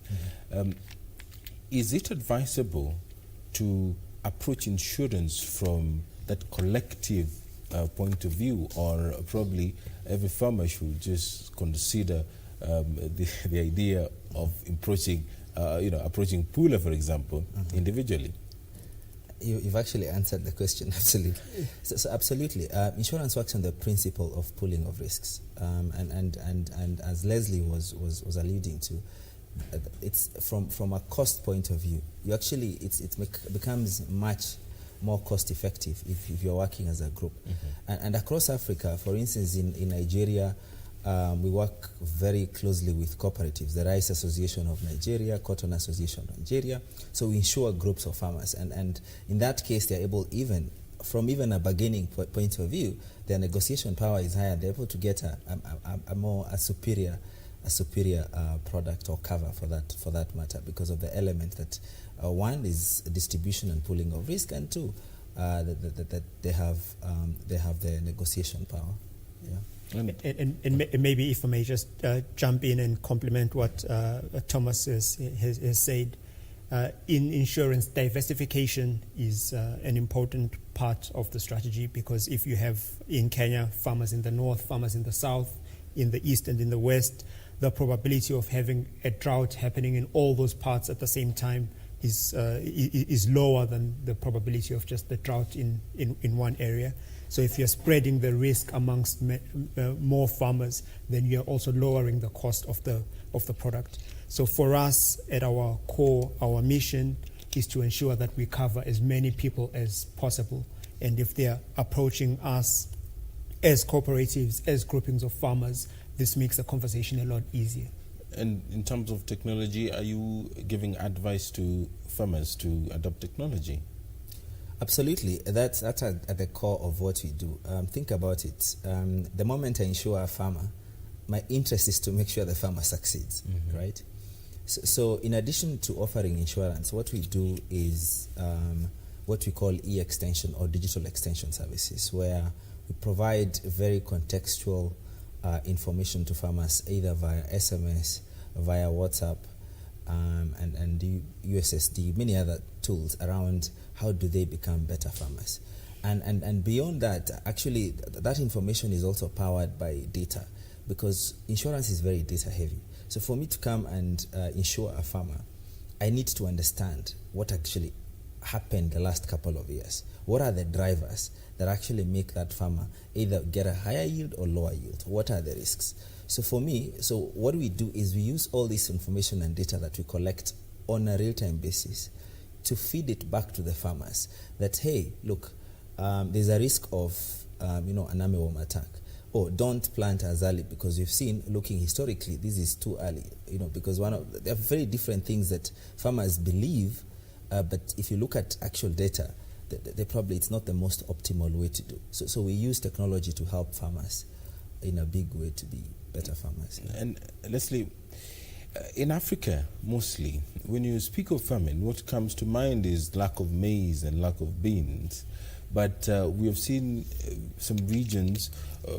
Mm-hmm. Is it advisable to approach insurance from that collective point of view, or probably every farmer should just consider the idea of approaching Pula, for example, individually? You've actually answered the question, absolutely. So absolutely, insurance works on the principle of pooling of risks, and as Leslie was alluding to, it's from a cost point of view. You actually it becomes much more cost effective if you're working as a group. Mm-hmm. And across Africa, for instance, in Nigeria, we work very closely with cooperatives, the Rice Association of Nigeria, Cotton Association of Nigeria. So we insure groups of farmers, and in that case, they're able, even from a bargaining point of view, their negotiation power is higher. They're able to get a superior product or cover for that matter, because of the element that one is distribution and pooling of risk, and two, that they have the negotiation power. Yeah. And maybe if I may just jump in and complement what Thomas has said. In insurance, diversification is an important part of the strategy, because if you have in Kenya farmers in the north, farmers in the south, in the east and in the west, the probability of having a drought happening in all those parts at the same time is lower than the probability of just the drought in one area. So if you're spreading the risk amongst more farmers, then you're also lowering the cost of the product. So for us, at our core, our mission is to ensure that we cover as many people as possible. And if they're approaching us as cooperatives, as groupings of farmers, this makes the conversation a lot easier. And in terms of technology, are you giving advice to farmers to adopt technology? Absolutely. That's at the core of what we do. Think about it. The moment I insure a farmer, my interest is to make sure the farmer succeeds, right? So in addition to offering insurance, what we do is what we call e-extension or digital extension services, where we provide very contextual information to farmers, either via SMS, via WhatsApp, and the USSD, many other tools around how do they become better farmers. And beyond that, actually, that information is also powered by data, because insurance is very data heavy. So for me to come and insure a farmer, I need to understand what actually happened the last couple of years. What are the drivers that actually make that farmer either get a higher yield or lower yield? What are the risks? So for me, what we do is we use all this information and data that we collect on a real-time basis to feed it back to the farmers that, hey, look, there's a risk of, an armyworm attack. Or don't plant as early, because we've seen, looking historically, this is too early, because there are very different things that farmers believe, but if you look at actual data, it's not the most optimal way to do. So we use technology to help farmers in a big way to be better farmers. And Leslie, in Africa, mostly, when you speak of famine, what comes to mind is lack of maize and lack of beans. But we have seen some regions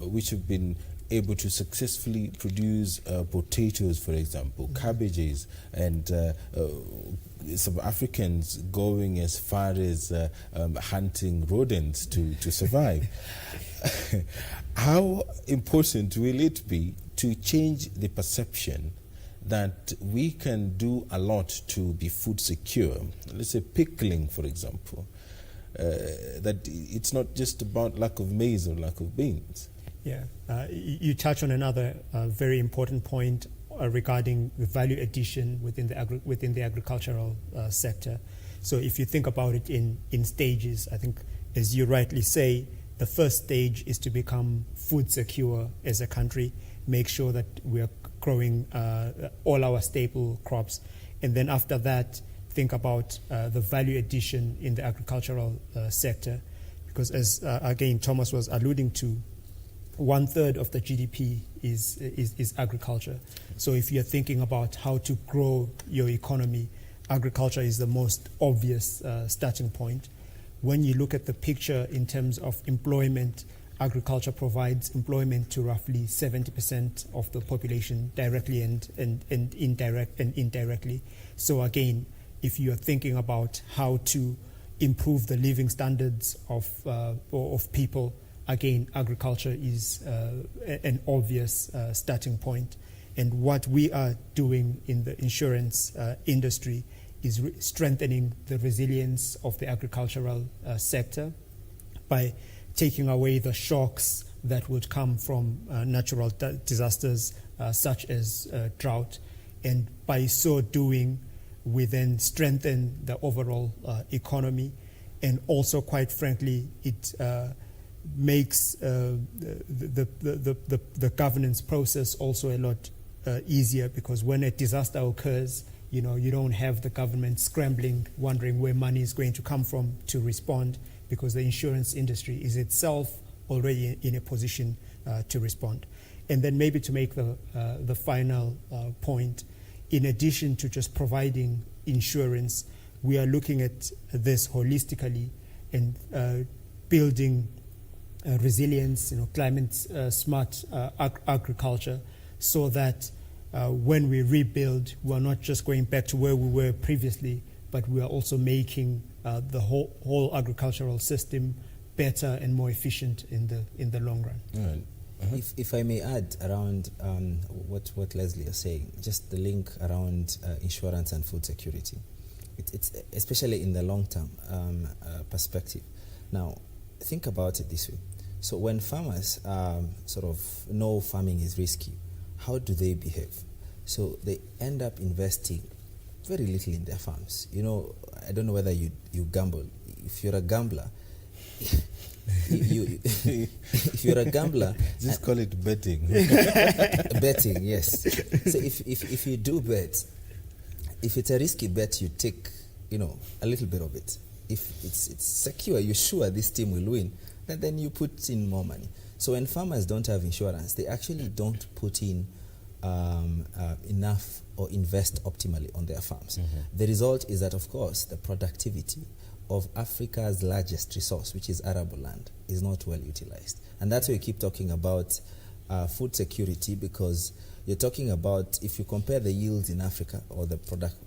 which have been able to successfully produce potatoes, for example, cabbages, and some Africans going as far as hunting rodents to survive. How important will it be to change the perception that we can do a lot to be food secure? Let's say pickling, for example. That it's not just about lack of maize or lack of beans. Yeah, you touch on another very important point regarding the value addition within the agricultural sector. So if you think about it in stages, I think, as you rightly say, the first stage is to become food secure as a country, make sure that we are growing all our staple crops, and then after that, think about the value addition in the agricultural sector, because as again Thomas was alluding to, 1/3 of the GDP is agriculture. So if you're thinking about how to grow your economy, agriculture is the most obvious starting point. When you look at the picture in terms of employment, agriculture provides employment to roughly 70% of the population, directly and indirectly. So again, if you are thinking about how to improve the living standards of people, again, agriculture is an obvious starting point. And what we are doing in the insurance industry is strengthening the resilience of the agricultural sector by taking away the shocks that would come from natural disasters such as drought. And by so doing, we then strengthen the overall economy, and also, quite frankly, it makes the governance process also a lot easier, because when a disaster occurs, you don't have the government scrambling, wondering where money is going to come from to respond, because the insurance industry is itself already in a position to respond. And then maybe to make the final point, in addition to just providing insurance, we are looking at this holistically and building resilience, climate smart agriculture, so that when we rebuild, we are not just going back to where we were previously, but we are also making the whole agricultural system better and more efficient in the long run. Right. If I may add around what Leslie is saying, just the link around insurance and food security. It's especially in the long-term perspective. Now, think about it this way. So when farmers sort of know farming is risky, how do they behave? So they end up investing very little in their farms. You know, I don't know whether you gamble. If you're a gambler, if you're a gambler, just call it betting. Betting, yes. So if you do bet, if it's a risky bet, you take, you know, a little bit of it. If it's secure, you're sure this team will win, then you put in more money. So when farmers don't have insurance, they actually don't put in enough or invest optimally on their farms. The result is that, of course, the productivity of Africa's largest resource, which is arable land, is not well utilized. And that's why we keep talking about food security, because you're talking about, if you compare the yields in Africa or the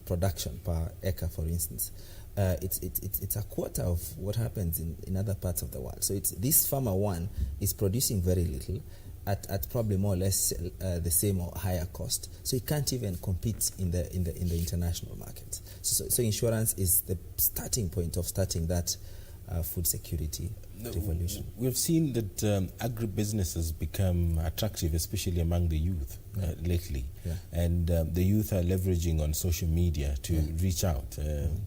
production per acre, for instance, it's a quarter of what happens in other parts of the world. So this farmer one is producing very little at probably more or less the same or higher cost. So he can't even compete in the international market. So insurance is the starting point of starting that food security revolution. We've seen that agribusiness has become attractive, especially among the youth lately. Yeah. And the youth are leveraging on social media to reach out.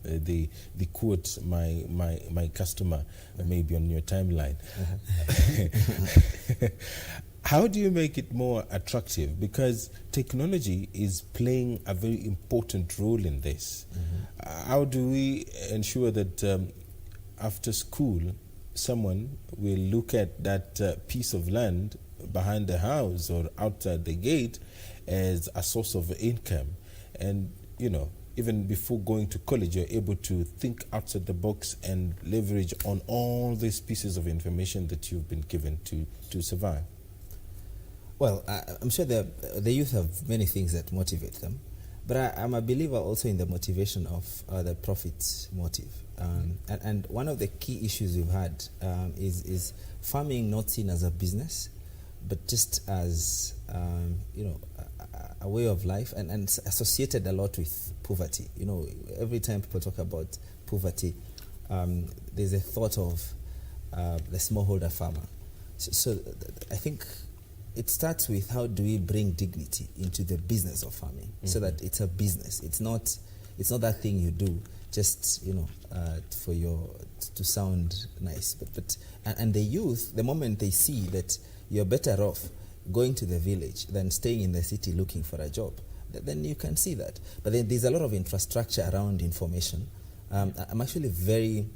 They quote my customer maybe on your timeline. How do you make it more attractive? Because technology is playing a very important role in this. How do we ensure that after school, someone will look at that piece of land behind the house or outside the gate as a source of income? And, you know, even before going to college, you're able to think outside the box and leverage on all these pieces of information that you've been given to survive. Well, I'm sure the youth have many things that motivate them, but I'm a believer also in the motivation of the profit motive. And one of the key issues we've had is farming not seen as a business, but just as a way of life, and associated a lot with poverty. You know, every time people talk about poverty, there's a thought of the smallholder farmer. So I think it starts with, how do we bring dignity into the business of farming, so that it's a business. It's not that thing you do just to sound nice. And the youth, the moment they see that you're better off going to the village than staying in the city looking for a job, then you can see that. But then there's a lot of infrastructure around information. I'm actually very,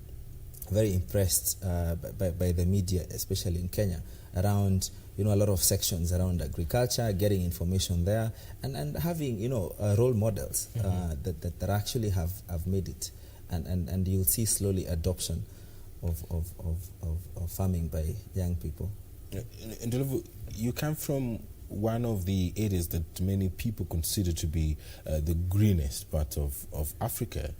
very impressed by the media, especially in Kenya, around a lot of sections around agriculture, getting information there, and having role models that actually have made it, and you'll see slowly adoption of farming by young people. And you come from one of the areas that many people consider to be the greenest part of Africa,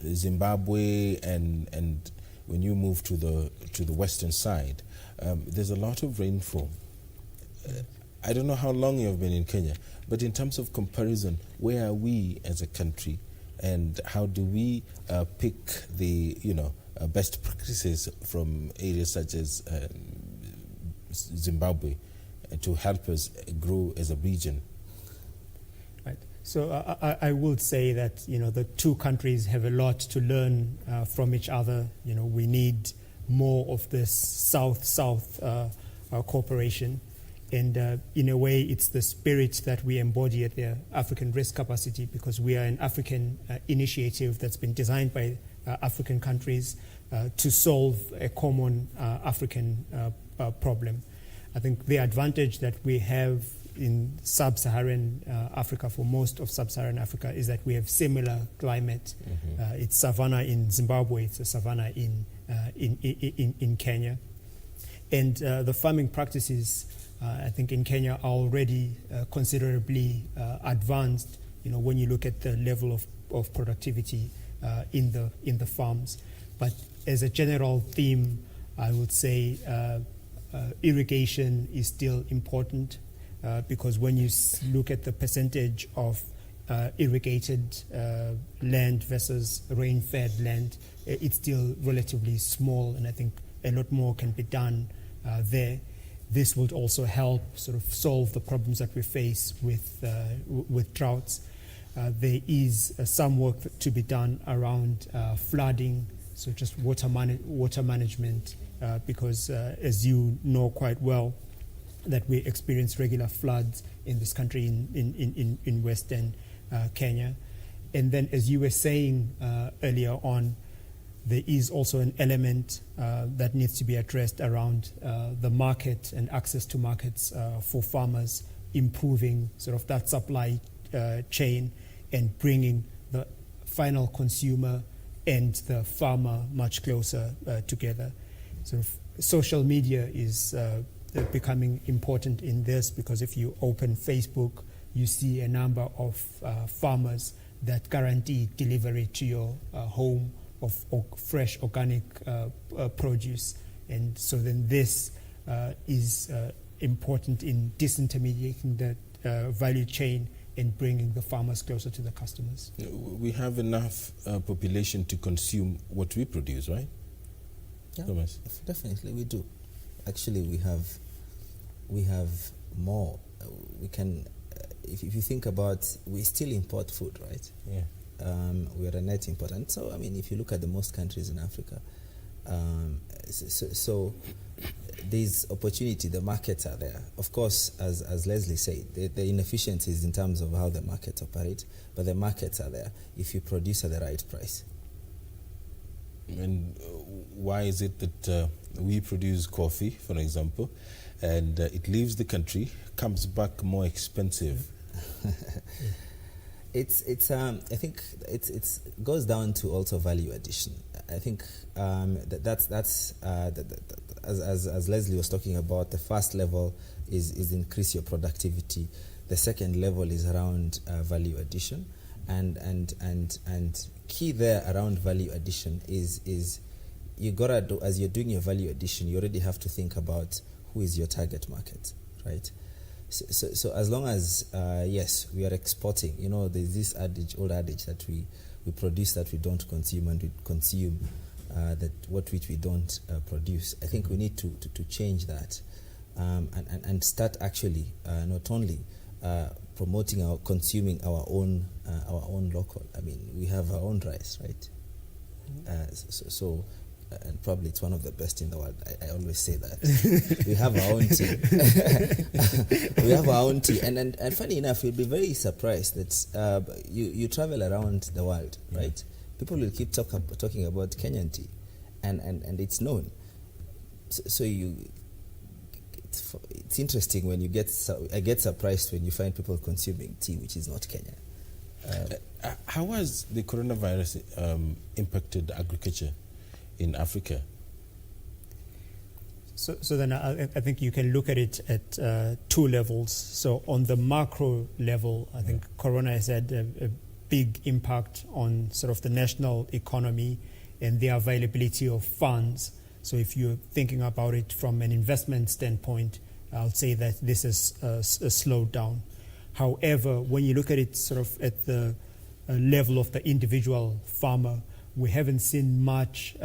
Zimbabwe, and when you move to the western side, there's a lot of rainfall. I don't know how long you've been in Kenya, but in terms of comparison, where are we as a country, and how do we pick the best practices from areas such as Zimbabwe to help us grow as a region? Right. So I would say that the two countries have a lot to learn from each other. We need more of this South-South cooperation, and in a way, it's the spirit that we embody at the African Risk Capacity, because we are an African initiative that's been designed by African countries to solve a common African problem. I think the advantage that we have in sub-Saharan Africa, for most of sub-Saharan Africa, is that we have similar climate. It's savanna in Zimbabwe, it's a savanna in Kenya. And the farming practices, I think in Kenya, are already considerably advanced, when you look at the level of productivity in the farms. But as a general theme, I would say irrigation is still important because when you look at the percentage of irrigated land versus rain-fed land, it's still relatively small, and I think a lot more can be done there. This would also help sort of solve the problems that we face with droughts. There is some work to be done around flooding, so just water management, because as you know quite well, that we experience regular floods in this country in Western Kenya. And then, as you were saying earlier on, there is also an element that needs to be addressed around the market and access to markets for farmers, improving sort of that supply chain and bringing the final consumer and the farmer much closer together. Sort of social media is becoming important in this, because if you open Facebook, you see a number of farmers that guarantee delivery to your home of fresh organic produce. And so then this is important in disintermediating the value chain and bringing the farmers closer to the customers. We have enough population to consume what we produce, right? Yeah, Thomas? Definitely we do. Actually, we have more. We can, if you think about, we still import food, right? Yeah. We are a net importer. And so, I mean, if you look at the most countries in Africa, so there's opportunity, the markets are there. Of course, as Leslie said, the inefficiencies in terms of how the markets operate, but the markets are there if you produce at the right price. And why is it that we produce coffee, for example, and it leaves the country, comes back more expensive? I think it goes down to also value addition. I think that's as Leslie was talking about, the first level is increase your productivity. The second level is around value addition, and key there around value addition is you gotta do, as you're doing your value addition, you already have to think about who is your target market, right? So as long as yes, we are exporting, you know, there's this old adage that we produce that we don't consume, and we consume that which we don't produce. I think we need to change that and start actually not only promoting consuming our own local. I mean, we have our own rice, right? And probably it's one of the best in the world. I always say that. We have our own tea. We have our own tea. And funny enough, you'll be very surprised that you travel around the world, right? People will keep talking about Kenyan tea, and it's known. So it's interesting when I get surprised when you find people consuming tea which is not Kenya. How has the coronavirus impacted agriculture in Africa? So then I think you can look at it at two levels. So on the macro level, I think Corona has had a big impact on sort of the national economy and the availability of funds. So if you're thinking about it from an investment standpoint, I'll say that this is a slowed down. However, when you look at it sort of at the level of the individual farmer, we haven't seen much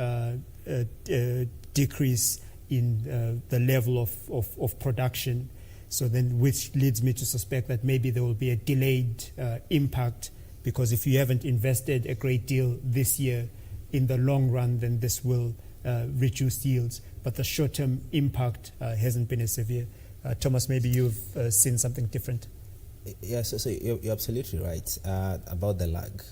decrease in the level of production. So then, which leads me to suspect that maybe there will be a delayed impact, because if you haven't invested a great deal this year, in the long run, then this will reduce yields. But the short-term impact hasn't been as severe. Thomas, maybe you've seen something different. Yeah, so you're absolutely right about the lag.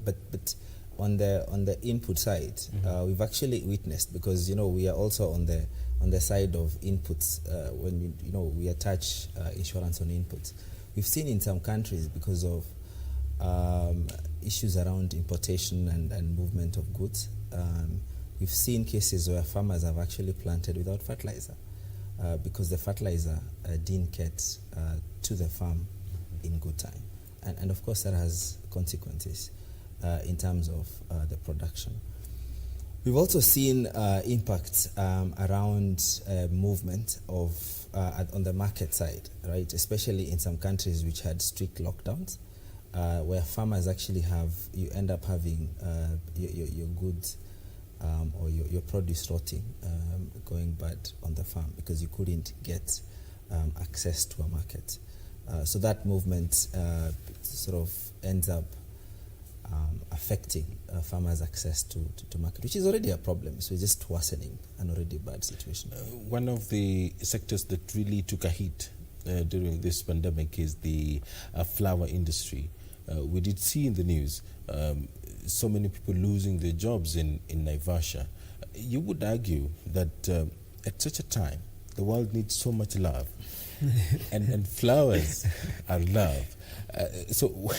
But on the input side, we've actually witnessed, because we are also on the side of inputs when we attach insurance on inputs. We've seen in some countries, because of issues around importation and movement of goods, we've seen cases where farmers have actually planted without fertilizer because the fertilizer didn't get to the farm in good time. And of course that has consequences in terms of the production. We've also seen impacts around movement of on the market side, right? Especially in some countries which had strict lockdowns, where farmers actually you end up having your goods or your produce rotting, going bad on the farm because you couldn't get access to a market. So that movement sort of ends up affecting farmers' access to market, which is already a problem. So it's just worsening an already bad situation. One of the sectors that really took a hit during this pandemic is the flower industry. We did see in the news so many people losing their jobs in Naivasha. You would argue that at such a time, the world needs so much love, and flowers are love. So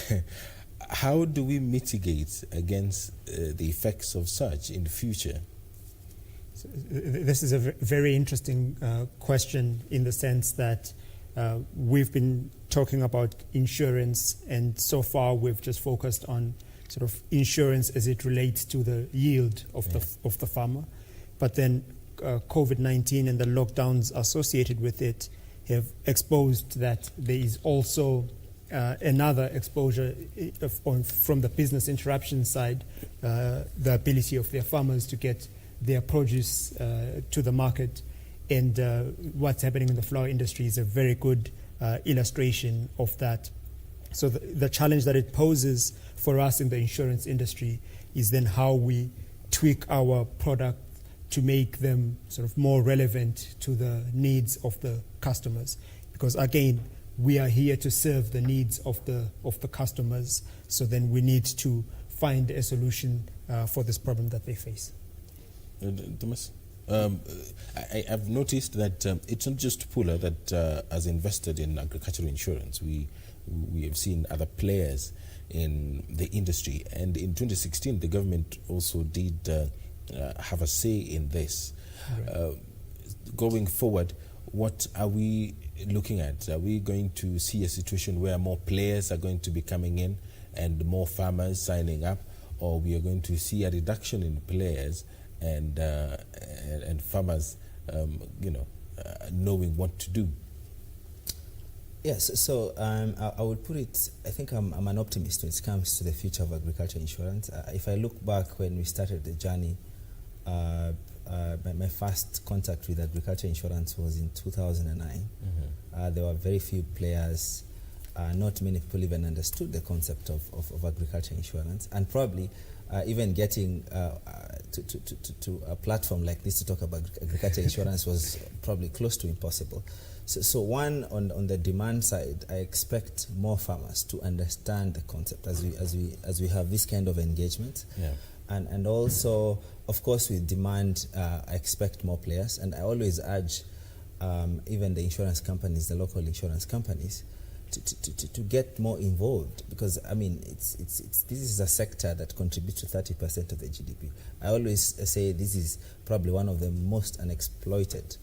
how do we mitigate against the effects of such in the future? So this is a very interesting question in the sense that we've been talking about insurance, and so far we've just focused on sort of insurance as it relates to the yield of the farmer. But then COVID-19 and the lockdowns associated with it have exposed that there is also another exposure from the business interruption side, the ability of their farmers to get their produce to the market. And what's happening in the flower industry is a very good illustration of that. So the challenge that it poses for us in the insurance industry is then how we tweak our product to make them sort of more relevant to the needs of the customers. Because again, we are here to serve the needs of the customers. So then we need to find a solution for this problem that they face. Thomas, I've noticed that it's not just Pula that has invested in agricultural insurance. We have seen other players in the industry, and in 2016 the government also did have a say in this. Right. Going forward, what are we looking at? Are we going to see a situation where more players are going to be coming in and more farmers signing up, or we are going to see a reduction in players and farmers, knowing what to do? Yes, so I would put it, I think I'm an optimist when it comes to the future of agriculture insurance. If I look back when we started the journey, my first contact with agriculture insurance was in 2009. Mm-hmm. There were very few players. Not many people even understood the concept of agriculture insurance, and probably even getting to a platform like this to talk about agriculture insurance was probably close to impossible. So one, on the demand side, I expect more farmers to understand the concept as we have this kind of engagement. Yeah. And also, of course, with demand, I expect more players, and I always urge even the insurance companies, the local insurance companies, to get more involved, because I mean this is a sector that contributes to 30% of the GDP. I always say this is probably one of the most unexploited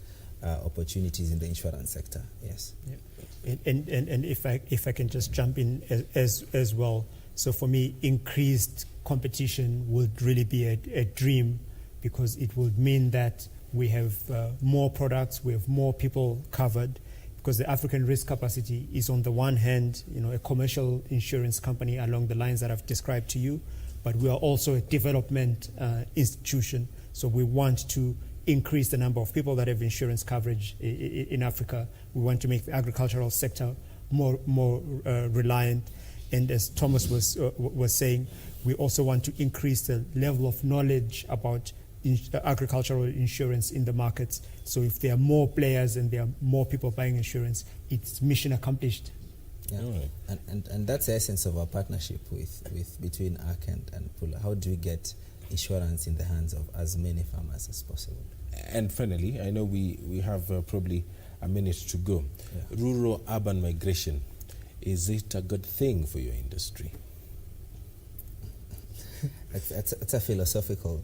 opportunities in the insurance sector. Yes. Yeah. And if I can just jump in as well. So for me, increased competition would really be a dream, because it would mean that we have more products, we have more people covered. Because the African risk capacity is, on the one hand, a commercial insurance company along the lines that I've described to you, but we are also a development institution. So we want to increase the number of people that have insurance coverage in Africa. We want to make the agricultural sector more reliant. And as Thomas was saying, we also want to increase the level of knowledge about agricultural insurance in the markets. So if there are more players and there are more people buying insurance, it's mission accomplished. Yeah. Right. And that's the essence of our partnership between ARC and Pula. How do we get insurance in the hands of as many farmers as possible? And finally, I know we have probably a minute to go. Yeah. Rural-urban migration, is it a good thing for your industry? It's a philosophical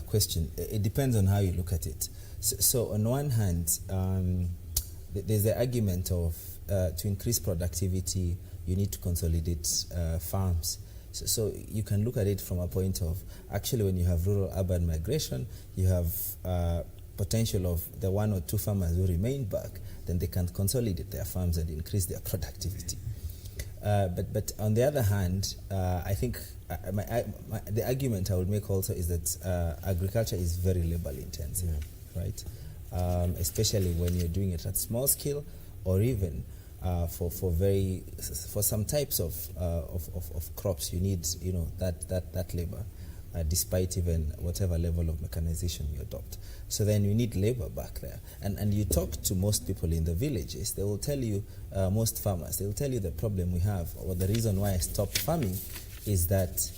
question. It depends on how you look at it. So on one hand, there's the argument of to increase productivity, you need to consolidate farms. So you can look at it from a point of, actually when you have rural-urban migration, you have potential of the 1 or 2 farmers who remain back, then they can consolidate their farms and increase their productivity. But on the other hand, I think the argument I would make also is that agriculture is very labor intensive, right? Especially when you're doing it at small scale, or even for some types of crops, you need that labor, despite even whatever level of mechanization you adopt. So then you need labor back there. And you talk to most people in the villages, they will tell you, most farmers, they will tell you the problem we have, or the reason why I stopped farming is that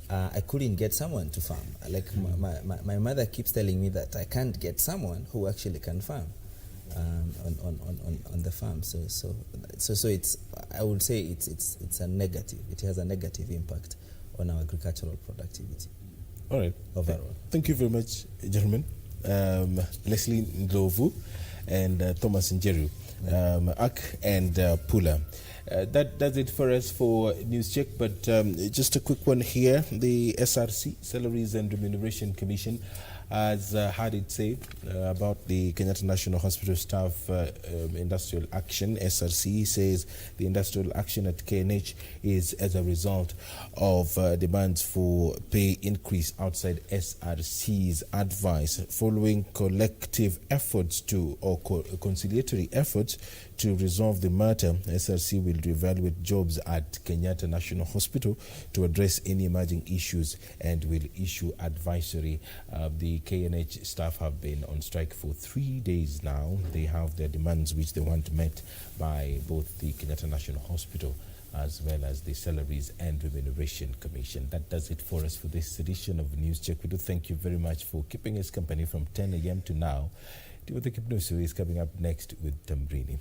I couldn't get someone to farm. Like my mother keeps telling me that I can't get someone who actually can farm on the farm. So it's, I would say it's a negative. It has a negative impact on our agricultural productivity. All right. Overall. Thank you very much, gentlemen. Leslie Ndlovu and Thomas Njeru, Ak and Pula. That does it for us for News Check, but just a quick one here. The SRC, Salaries and Remuneration Commission, has had it say about the Kenyatta National Hospital staff industrial action. SRC says the industrial action at KNH is as a result of demands for pay increase outside SRC's advice. Following collective efforts or conciliatory efforts to resolve the matter, SRC will reevaluate jobs at Kenyatta National Hospital to address any emerging issues and will issue advisory. The KNH staff have been on strike for 3 days now. They have their demands which they want met by both the Kenyatta National Hospital as well as the Salaries and Remuneration Commission. That does it for us for this edition of News Check. We do thank you very much for keeping us company from 10 a.m. to now. Timothy Kipnusu is coming up next with Tambrini.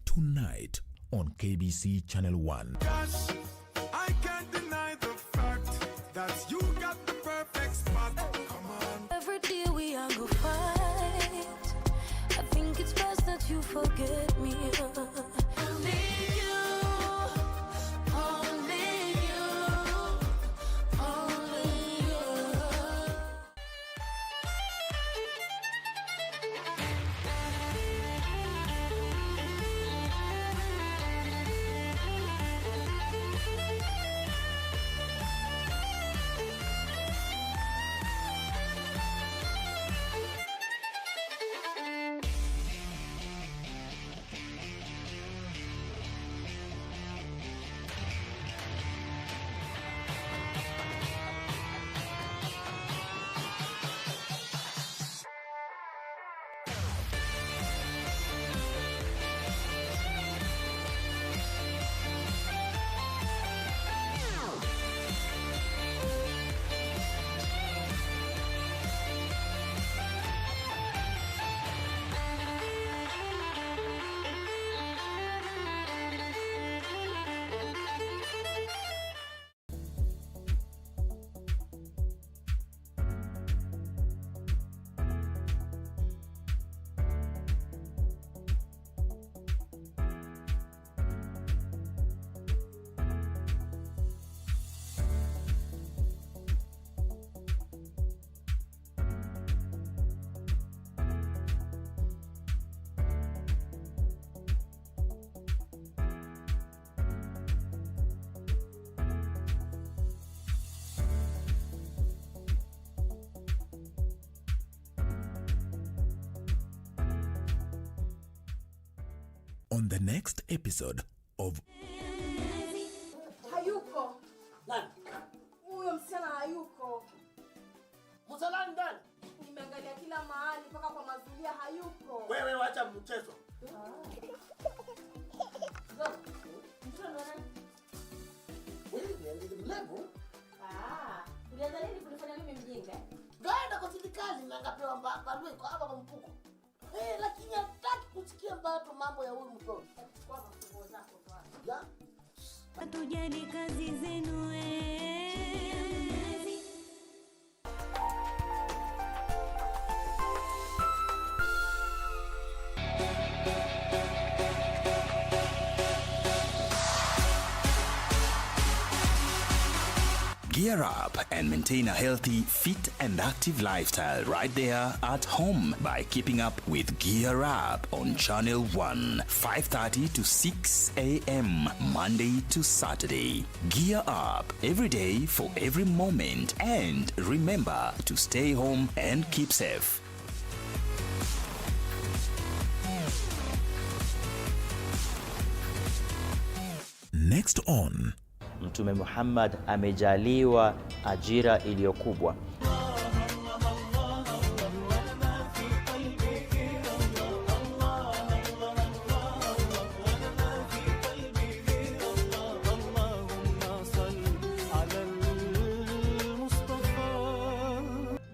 Tonight on KBC Channel 1. Gosh, I can't deny the fact that you got the perfect spot. Come on. Every day we are go fight. I think it's best that you forget me. Only you, only you, only you. on the next episode of Hayuko. Nani? Huyo msichana hayuko. Msalani ndani. Nimeangalia kila mahali mpaka kwa mazulia hayuko. Wewe wacha mchezo. Ulianza nini kunifanya mimi mjinga? Gaenda kwa serikali na ngapewa barua iko hapa kwa mpuko. Lakini hataki kusikia bado mambo ya huyu mtoto. Kwa mafungo zako bwana. Ya? Hatujali kazi zenu Gear up and maintain a healthy, fit and active lifestyle right there at home by keeping up with Gear Up on Channel 1, 5:30 to 6 a.m. Monday to Saturday. Gear up every day for every moment, and remember to stay home and keep safe. Next on Mtume Muhammad amejaliwa ajira iliyokubwa.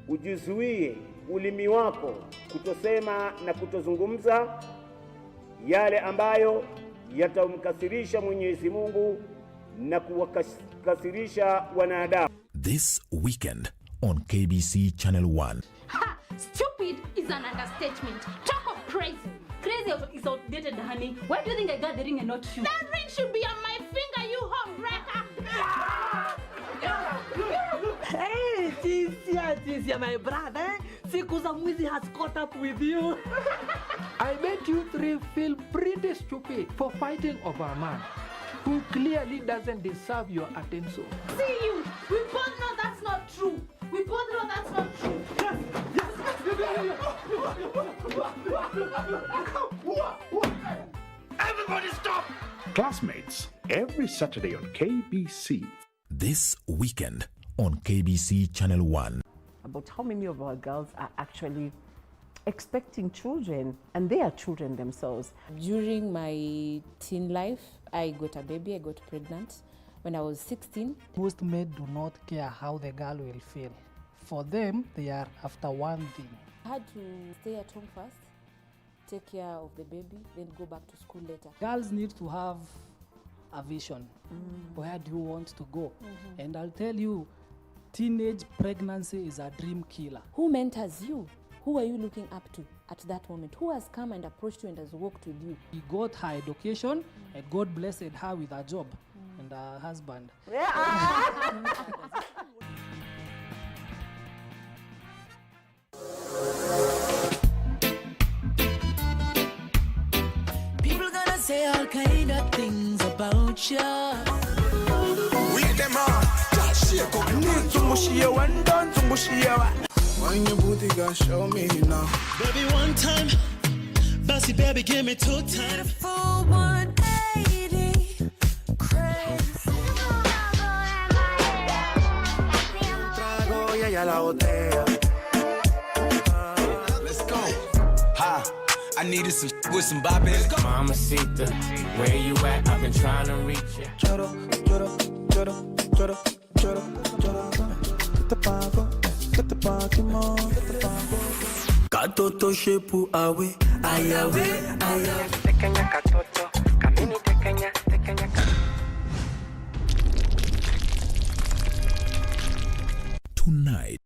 Ujizuie ulimi wako kutosema na kutozungumza yale ambayo yatamkasirisha Mwenyezi Mungu na kuwakasirisha wanadamu. This weekend on KBC Channel 1. Ha! Stupid is an understatement. Talk of crazy. Crazy is outdated, honey. Why do you think I got the ring and not you? That ring should be on my finger, you homewrecker. Hey, Tisia, my brother. Siku za mwizi has caught up with you. I bet you three feel pretty stupid for fighting over a man who clearly doesn't deserve your attention. See you. We both know that's not true. We both know that's not true. Everybody stop! Classmates, every Saturday on KBC. This weekend on KBC Channel 1. About how many of our girls are actually expecting children, and they are children themselves. During my teen life, I got a baby, I got pregnant when I was 16. Most men do not care how the girl will feel. For them, they are after one thing. I had to stay at home first, take care of the baby, then go back to school later. Girls need to have a vision. Where do you want to go? And I'll tell you, teenage pregnancy is a dream killer. Who mentors you? Who are you looking up to at that moment? Who has come and approached you and has walked with you? She got her education, and God blessed her with a job and a husband. People gonna say all kind of things about you. With them on, just shake up. Need to mush you and done to mush you. When your booty gon' show me now. Baby, one time. Bossy baby, give me 2 times. Full 180. Crazy. Trago y ella la botella. Let's go. Ha, I needed some with some bopping. Mamacita, where you at? I've been trying to reach you. Choro, choro, choro, choro, choro, choro. Te pago. Katoto shepu awe, ayawe, ayawe. Pequeña katoto.